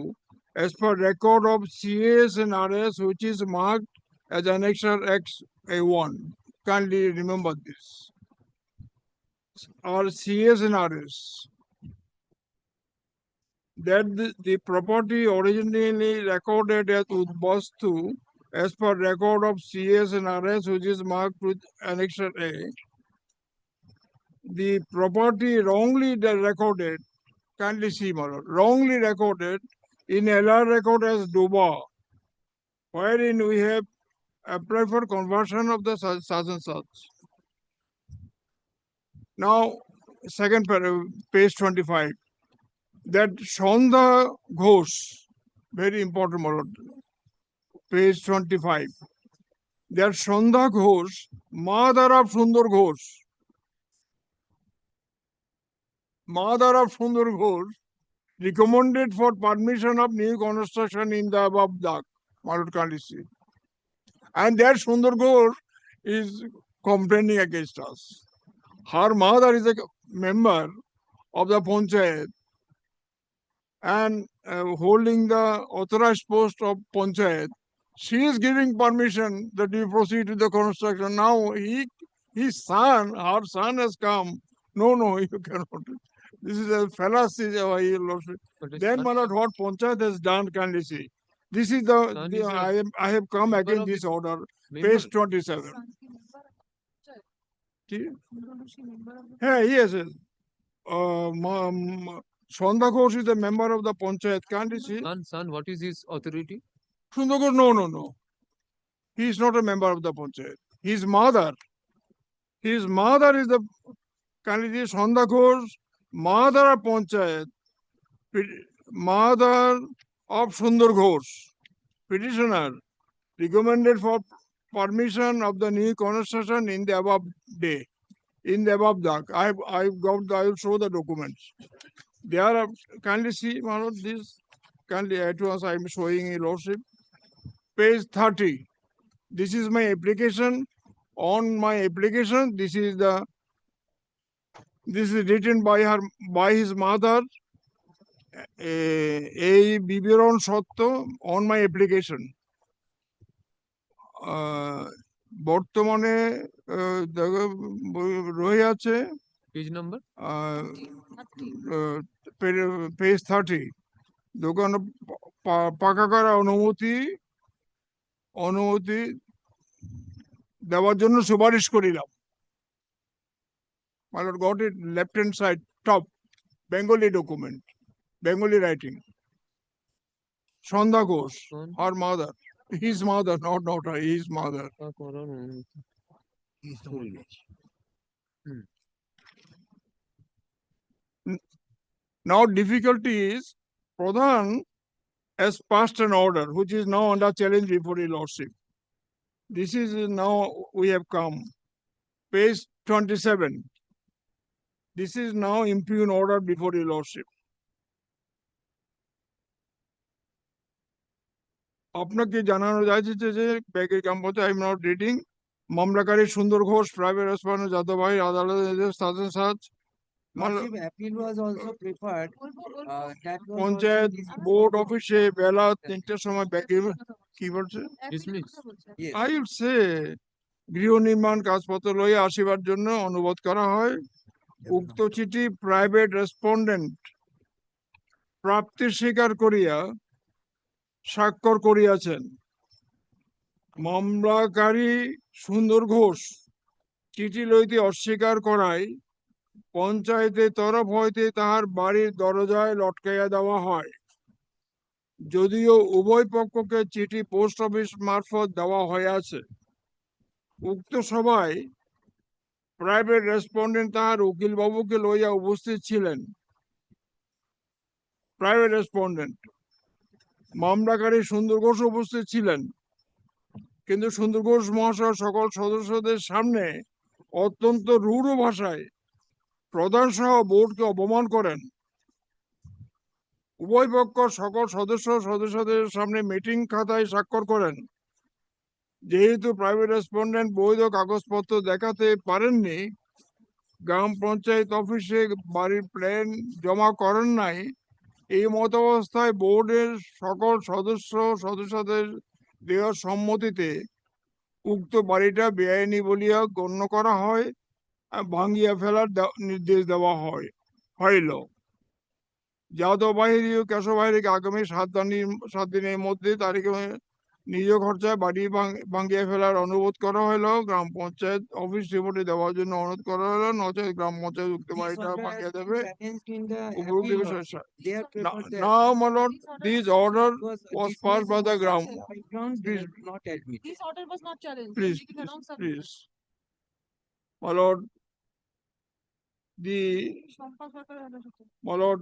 as per record of CS and RS, which is marked as Annexure X-A1. Kindly remember this. Or CS and RS. That the property originally recorded at Udbastu as per record of CS and RS, which is marked with Annexure A. The property wrongly recorded, kindly see, wrongly recorded in LR record as Doba, wherein we have applied for conversion of the such and such. Now, second page 25. That Shonda Ghosh, very important, my lord. Page 25. That Shonda Ghosh, mother of Sundar Ghosh, recommended for permission of new construction in the above dak, my lord, kindly see. And that Sundar Ghosh is complaining against us. Her mother is a member of the panchayat and holding the authorized post of panchayat. She is giving permission that we proceed with the construction. Now her son has come. No, you cannot. This is a fallacy. Then, my lord, what panchayat has done, kindly see. This is I have come against this order. Page 27. Hey, yes. Shonda Ghosh is a member of the panchayat. Can't you see? Son, what is his authority? Shonda Ghosh, no. He is not a member of the panchayat. His mother is the candidate. Shonda Ghosh, mother of panchayat, mother of Sundar Ghosh, petitioner, recommended for permission of the new construction in the above day, in the above dak. I will show the documents. They are, kindly see, my lord, this, kindly at once I am showing a lordship. Page 30. This is my application on my application. This is written by his mother. এই বিবরণ সত্য on my application. বর্তমানে রয়ে আছে Page number? Page 30 দোকান পাকা করা অনুমতি দেওয়ার জন্য সুপারিশ করিলাম. My lord, got it left hand side top Bengali document, Bengali writing. Shandha Ghosh, her mother, his mother, not her, his mother. He's the only. Now difficulty is Pradhan has passed an order which is now under challenge before your lordship. This is now we have come. Page 27. This is now impugn order before your lordship. আপনাকে জানানো যাচ্ছে যে ব্যাগের কাম্পতে I am not reading মামলাকারী সুন্দর Ghosh private respondent Yadav ভাই আদালতে সাজেন সাজ Appeal was also preferred. That was panchayat board অফিসে বেলা 3টার সময় ব্যাগে কি বলছে আই উড সে গৃহ নির্মাণ কাজপত্র লইয়া আসিবার জন্য অনুরোধ করা হয়. উক্ত চিঠি প্রাইভেট রেসপন্ডেন্ট প্রাপ্তি স্বীকার করিয়া স্বাক্ষর করিয়াছেন. মামলাকারী সুন্দর ঘোষ চিঠি লইতে অস্বীকার করায় পঞ্চায়েতের তরফ হইতে তাহার বাড়ির দরজায় লটকাইয়া দেওয়া হয়. যদিও উভয় পক্ষকে চিঠি পোস্ট অফিস মারফত দেওয়া হইয়াছে. উক্ত সভায় প্রাইভেট রেসপন্ডেন্ট তাহার উকিল বাবুকে লইয়া উপস্থিত ছিলেন. প্রাইভেট রেসপন্ডেন্ট মামলাকারী সুন্দর ঘোষ উপস্থিত ছিলেন, কিন্তু সুন্দর ঘোষ মহাশয় সকল সদস্যদের সামনে অত্যন্ত রূঢ় ভাষায় প্রধান সহ বোর্ডকে অপমান করেন. উভয় পক্ষ সকল সদস্যদের সামনে মিটিং খাতায় স্বাক্ষর করেন. যেহেতু প্রাইভেট রেসপন্ডেন্ট বৈধ কাগজপত্র দেখাতে পারেননি, গ্রাম পঞ্চায়েত অফিসে বাড়ির প্ল্যান জমা করেন নাই, এই মতাবস্থায় বোর্ডের সকল সদস্যদের দেওয়ার সম্মতিতে উক্ত বাড়িটা বেআইনি বলিয়া গণ্য করা হয়, ভাঙ্গিয়া ফেলার নির্দেশ দেওয়া হইল. যাদব বাহিনী ও কেশব বাহিনীকে আগামী 7 দিনের মধ্যে তারিখে নিজ খরচায় বাড়ি ভাঙ্গিয়া ফেলার অনুরোধ করা হইল. গ্রাম পঞ্চায়েত অফিস রিপোর্টে দেওয়ার জন্য অনুরোধ করা হলো, নচেত গ্রাম পঞ্চায়েত উক্ত বাড়িটা ভাঙ্গিয়া দেবে. Now, my lord, this order was passed by the ground. This order was not challenged. Please, Making a wrong please. submission. My lord, my lord,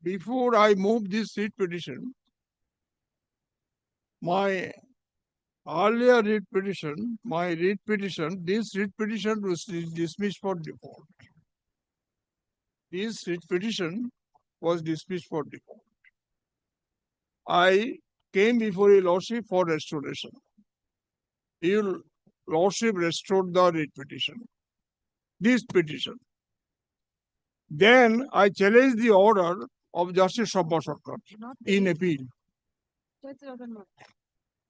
before I move this writ petition, my earlier writ petition, this writ petition was dismissed for default. This writ petition was dismissed for default. I came before your lordship for restoration. Your lordship restored the writ petition, this petition. Then I challenged the order of Justice Shabba Sarkar in appeal,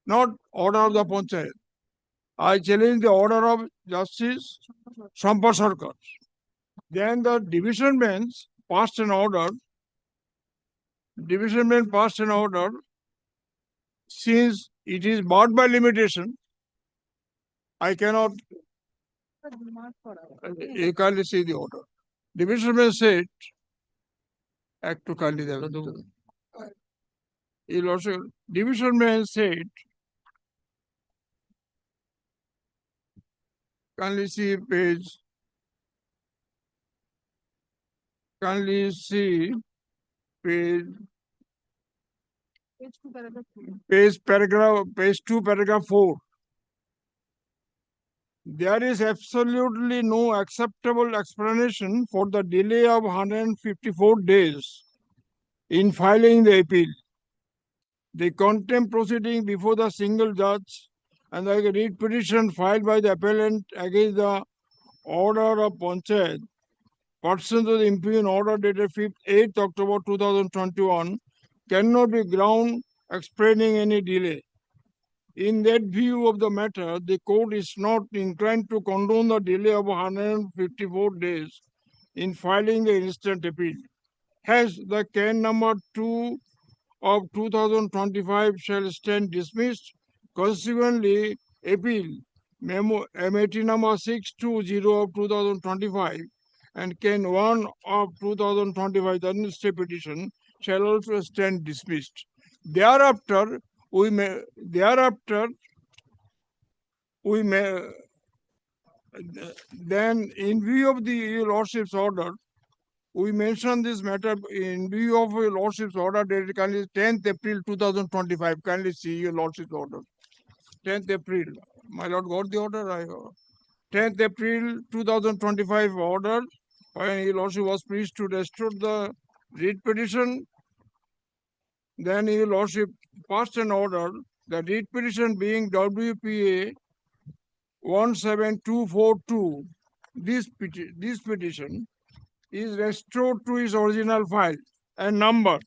not order of the Panchayat. I challenged the order of Justice Shabba Sarkar. Then the division bench passed an order. Since it is barred by limitation, I cannot. You can't see the order. Division bench said, act to kindly division bench said, kindly see page. Kindly see page. Page 2, paragraph 4. There is absolutely no acceptable explanation for the delay of 154 days in filing the appeal. the contempt proceeding before the single judge and the writ petition filed by the appellant against the order of panchayat pursuant to the impugn order dated 8th October 2021 cannot be ground explaining any delay. In that view of the matter, the court is not inclined to condone the delay of 154 days in filing the instant appeal. Hence, the can number 2 of 2025 shall stand dismissed. Consequently, appeal memo MAT number 620 of 2025 and can 1 of 2025 the administrative petition shall also stand dismissed. Thereafter, we may then in view of the Your Lordship's order, we mention this matter in view of Your Lordship's order dated kindly 10th April 2025. Kindly see Your Lordship's order. 10th April. My Lord got the order. 10th April 2025 order, when Your Lordship was pleased to restore the writ petition. Then Your Lordship passed an order, the writ petition being WPA 17242. This petition is restored to its original file and number.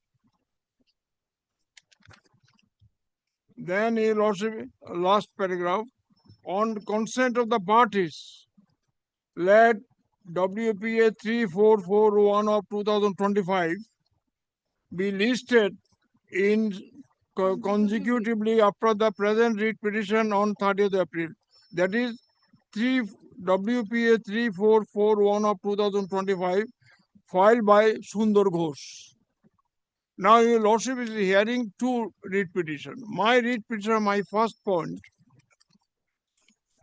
Then Your Lordship, last paragraph, on consent of the parties, let WPA 3441 of 2025 be listed in consecutively after the present writ petition on 30th April. That is WPA 3441 of 2025 filed by Sundar Ghosh. Now Your Lordship is hearing two writ petition. My writ petition, my first point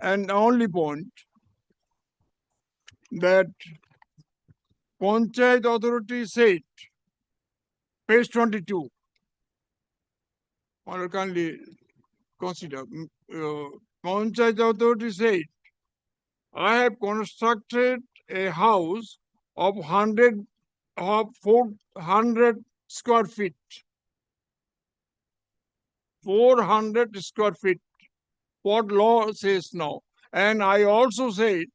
and only point, that Panchayat Authority said, page 22, or kindly consider, Panchayat Authority said, I have constructed a house of 400 square feet. 400 square feet. What law says now? And I also said,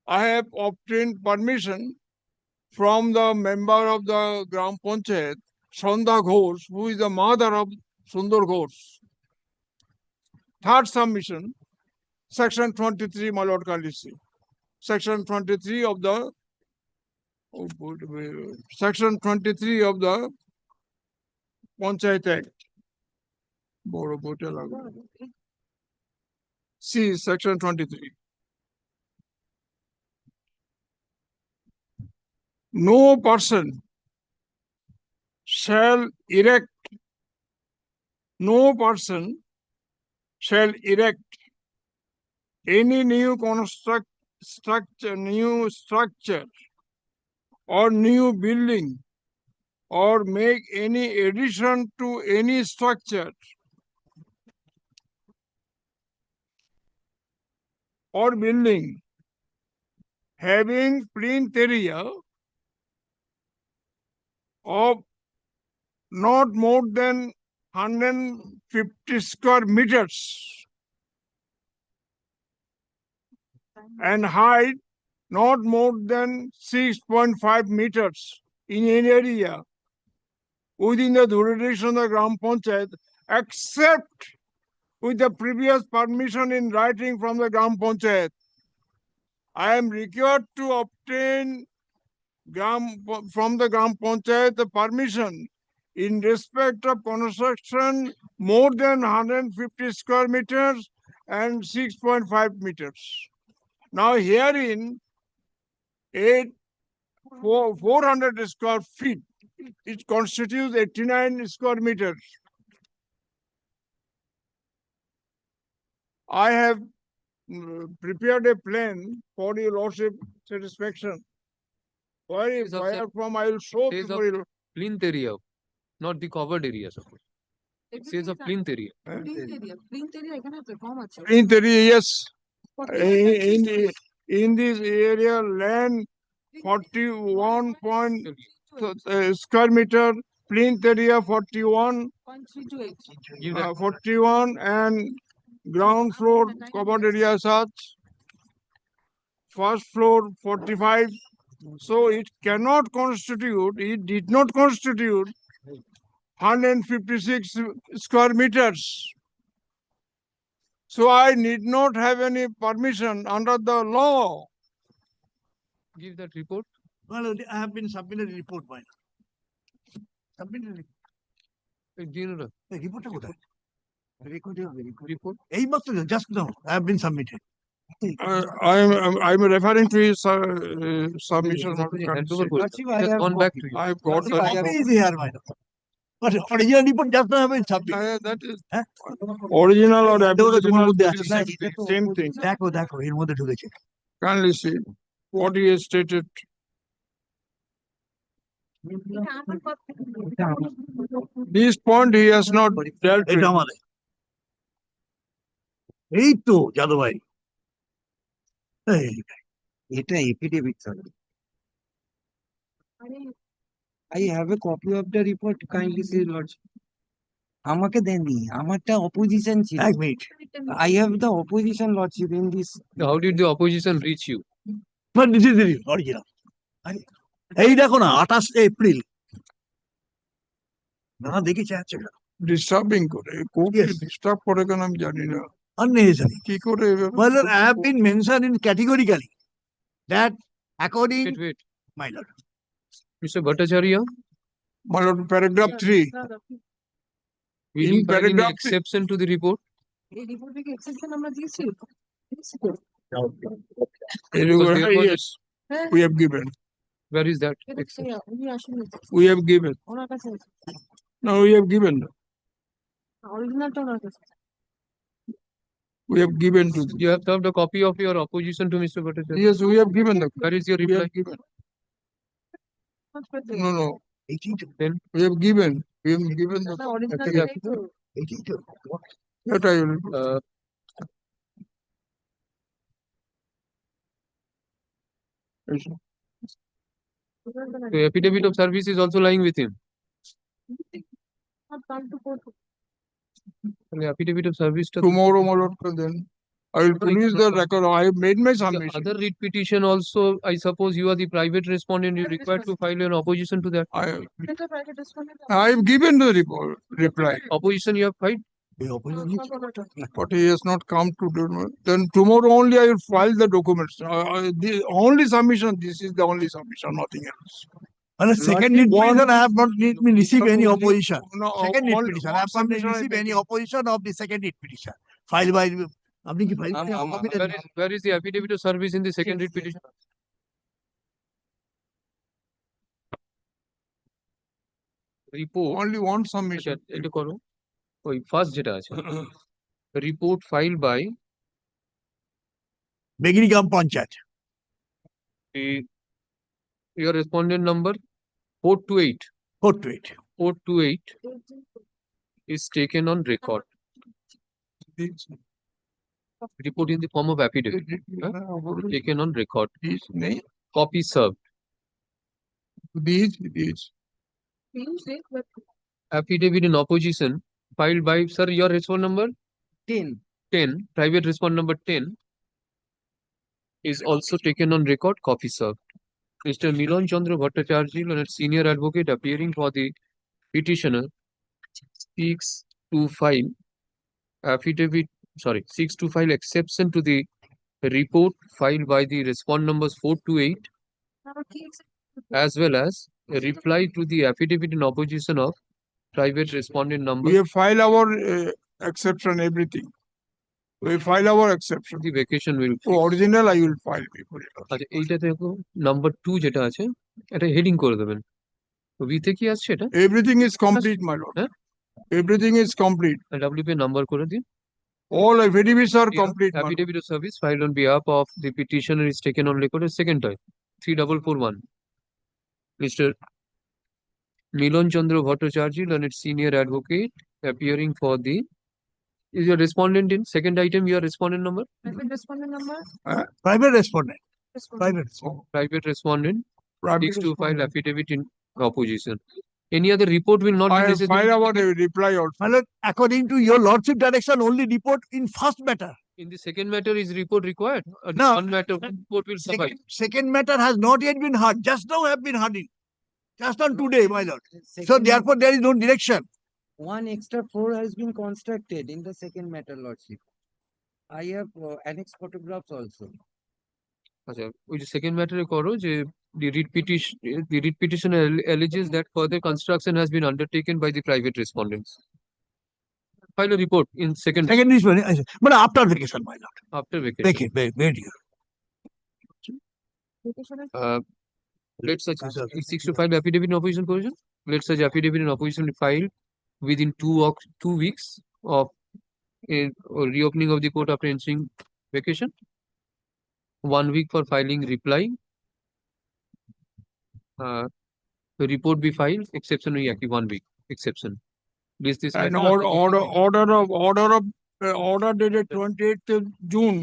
I have obtained permission from the member of the Gram Panchayat, Sandha Ghosh, who is the mother of Sundar Ghosh. Third submission, section 23, my Lord Kalisi. Section 23 of the Section 23 of the Panchayat Act. See section 23. No person shall erect any new structure or new building or make any addition to any structure or building having plinth area of not more than 150 square meters and height not more than 6.5 meters in an area within the jurisdiction of the Gram Panchayat, except with the previous permission in writing from the Gram Panchayat. I am required to obtain from the Gram Panchayat the permission in respect of construction more than 150 square meters and 6.5 meters. Now herein, 400 square feet, it constitutes 89 square meters. I have prepared a plan for Your Lordship satisfaction. Where from I will show before you. Plinth area, not the covered area. It says a plinth area. Plinth area, এখানে আছে, কম আছে। Plinth area, yes. In this area, land 41 square meter, plinth area 41, 0.328. 41 and ground floor covered area such. First floor 45. So it cannot constitute, it did not constitute 156 square meters. So I need not have any permission under the law. Give that report. Well, I have been submitted a report by now. Submitted a report. Report. Just now, I have been submitted. I'm referring to his submission. Just gone back to you. I got the Copy is here, my lord. But original report just now have been submitted. that is original or aboriginal, same thing. দেখো এর মধ্যে ঢুকেছে। Kindly see what he has stated. This point he has not dealt এটা with. আমাদের এই তো যাদব ভাই এটা affidavit sir I have a copy of the report, kindly see lordship. আমাকে দেননি, আমারটা অপোজিশন ছিল। এক minute. I have the opposition lordship in this. How did the opposition reach you? But this is the original. এই দেখো না 28 April না দেখেছি আছে Disturbing করে কোর্টকে ডিস্টার্ব করে কেন আমি জানি না। unnecessary. কি করে Well, I have been mentioned in categorically that according Wait. my lord. Mr. Bhattacharya, my lord, paragraph 3. will In you find any paragraph exception to the report? এই রিপোর্ট থেকে এক্সেপশন আমরা দিয়েছি Yes, we have given. Where is that? উনি আসলে We have given. ওনার কাছে No, we have given. অরিজিনালটা ওনার কাছে We have given to them. You have served a copy of your opposition to Mr. Bhattacharya. Yes, we have given the. Where is your We reply? have given. No. 82. Then We have given. We have given the. Original 82. That I will. the affidavit of service is also lying with him. The affidavit of service to Tomorrow, my lord, then I will produce the record. I have made my the submission. other writ petition also, I suppose you are the private respondent, you required to file an opposition to that. I have given the report, reply. Opposition you have filed? But he has not come to do. Then tomorrow only I will file the documents. The only submission, this is the only submission, nothing else. On a second need petition, I have not received any opposition. No, Second need only petition, I one have not submission I received made. any opposition of the second need petition. Filed by, আপনি কি file করেছেন? Where is the affidavit of service in the second writ petition? Report. Only one submission. এটা করো ওই first যেটা আছে report file by Begirigram panchayat. your respondent number 428 428. 428 is taken on record. Report in the form of affidavit taken on record. Copy served. These. Affidavit in opposition filed by, sir, your respondent number 10, private respondent number 10 is also taken on record, copy served. Mr. Milon Chandra Bhattacharya, a senior advocate appearing for the petitioner, seeks to file exception to the report filed by the respondent numbers 428 as well as a reply to the affidavit in opposition of private respondent number. We have filed our exception, everything. We file our exception. The vacation will. Original I will file before it. আচ্ছা এইটা দেখো number 2 যেটা আছে এটা heading করে দেবেন তো V তে কি আসছে এটা Everything is complete, my lord. Everything is complete. WP number করে দিন All affidavits are complete, my lord. affidavit of service filed on behalf of the petitioner is taken on record a second time 3441 Mr. Milon Chandra Bhattacharya, learned senior advocate appearing for the is your respondent in second item your respondent number respondent number Private respondent. Private. private respondent Private seeks to file affidavit in opposition Any other report will not I be have necessary. filed our reply also. My lord, according to your lordship direction, only report in first matter. In the second matter, is report required? No. One matter, report will suffice. Second matter has not yet been heard. Just now have been heard. Just on today, my lord. So Second therefore, there is no direction. one extra floor has been constructed in the second matter, lordship. I have annex photographs also. আচ্ছা, ওই যে second matter এ করো যে the writ petition alleges that further construction has been undertaken by the private respondents. File a report in second Second is but after vacation, my lord. after vacation. Wait here. Let such seeks to file affidavit in opposition position. Let such affidavit in opposition be filed within 2 weeks of a reopening of the court after entering vacation. 1 week for filing reply. The report be filed, exception we 1 week exception. This An matter- order dated 28th of June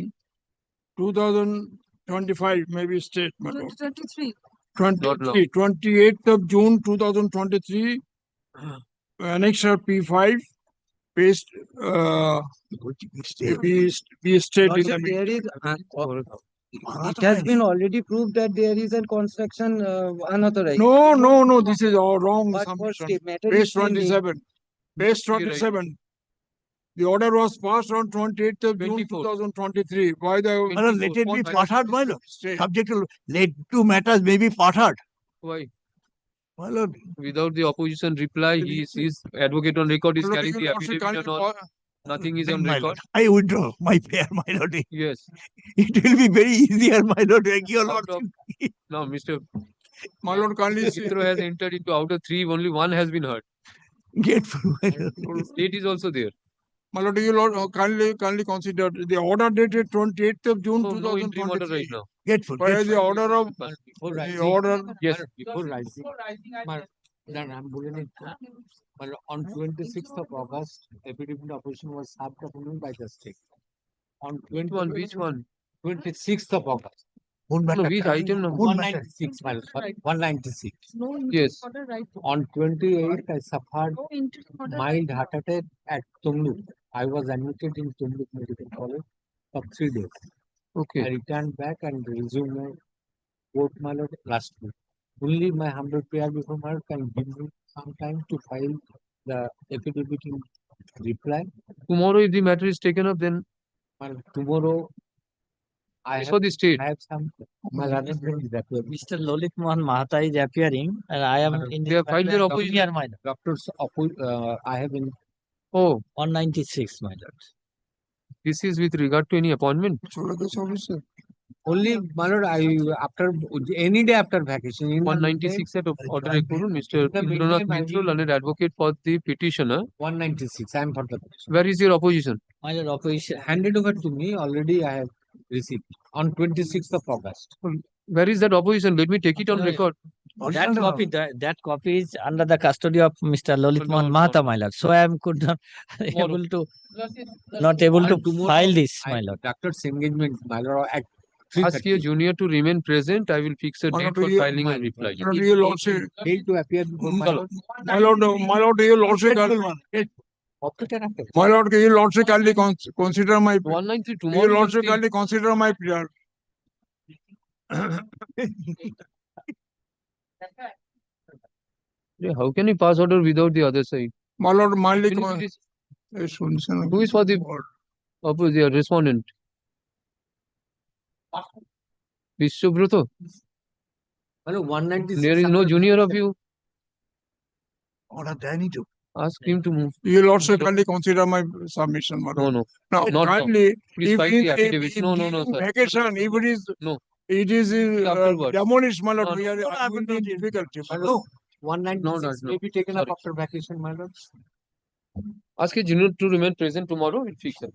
2025 may be state. my lord. 2023. 23, 28th of June 2023, annexure P5, paste, be state in Lordship, the. there is, it has been already proved that there is a construction unauthorized. No, this is all wrong But for submission. state matter Page is pending. 27. Page You're right. 27. The order was passed on 28th of June 24. 2023 by the. My lord, let it be Point part heard, my lord. State. Subject to let two matters may be part heard. Why? My lord, Without the opposition reply, his advocate on record is My lord, carrying the you also affidavit kindly and all. Nothing is on my record. lord, I withdraw my prayer, my lord. Yes. It will be very easier, my lord. Thank you, Out lord. of- Now, Mr. My lord, kindly see. Chitro has entered into out of 3, only 1 has been heard. Grateful, my lord. State is also there. My lord, you lord, kindly consider the order dated 28th of June No interim order 2023. right now. Grateful. Whereas the order of Before the rising, order. Yes. before rising, I'm bullying on 26th of August, affidavit opposition was served upon me by the state. On Which one? 26th of August. One No, matter. which item number? 196, my lord, sorry, 196. No Yes. interim order right now. On 28th, I suffered No interim order. mild heart attack at Tumluk. I was admitted in Tumluk Medical College for 3 days. Okay. I returned back and resumed my work, my lord, last week. Only my humble prayer before my lord can give me some time to file the affidavit in reply. Tomorrow, if the matter is taken up, then My lord, tomorrow I it's have, for the state. I have some, my learned friend is appearing. Mr. Lalit Mohan Mahata is appearing, and I am in They have filed their opposition. Here, my lord. Doctors, I have in Oh, 196, my lord. this is with regard to any appointment. only, my lord, after any day after vacation. in the 196 at order করুন, Mr. The Indranath meantime, I Mitra, will- learned advocate for the petitioner. 196, I am for the petition. Where is your opposition? My lord, opposition handed over to me, already I have received on 26th of August. Where is that opposition? Let me take it on No, record. That copy is under the custody of Mr. Lalit No, Mohan no. Mahata, my lord. So I am could not Tomorrow. able to not able to And tomorrow file this, I- my lord. Doctor's engagement, my lord, at Ask your 3:30. junior to remain present. I will fix a My date lord, for you- filing a reply. My lord, your lordship. Failed to appear before my lord. My lord, your lordship. Operator after. My lord, your lordship kindly consider my. 193 Your tomorrow. lordship kindly consider my prayer. How can you pass order without the other side? My lord, mildly. Can you please- Who is for the opposite respondent? Vishwabruto. My lord, 196. There is no after junior of vacation. you. Order there to. Ask him to move. Your lordship kindly consider my submission, my No, lord. no. Now, Not now. kindly, Please if file in, the affidavit. if No, no, no, during sir. vacation, if it is, No. it is Afterwards. demolished, my lord, No, we no. are, I will be in difficulty. My lord, 196 no. may be taken up Sorry. after vacation, my lord. Ask your junior to remain present tomorrow. We'll fix it.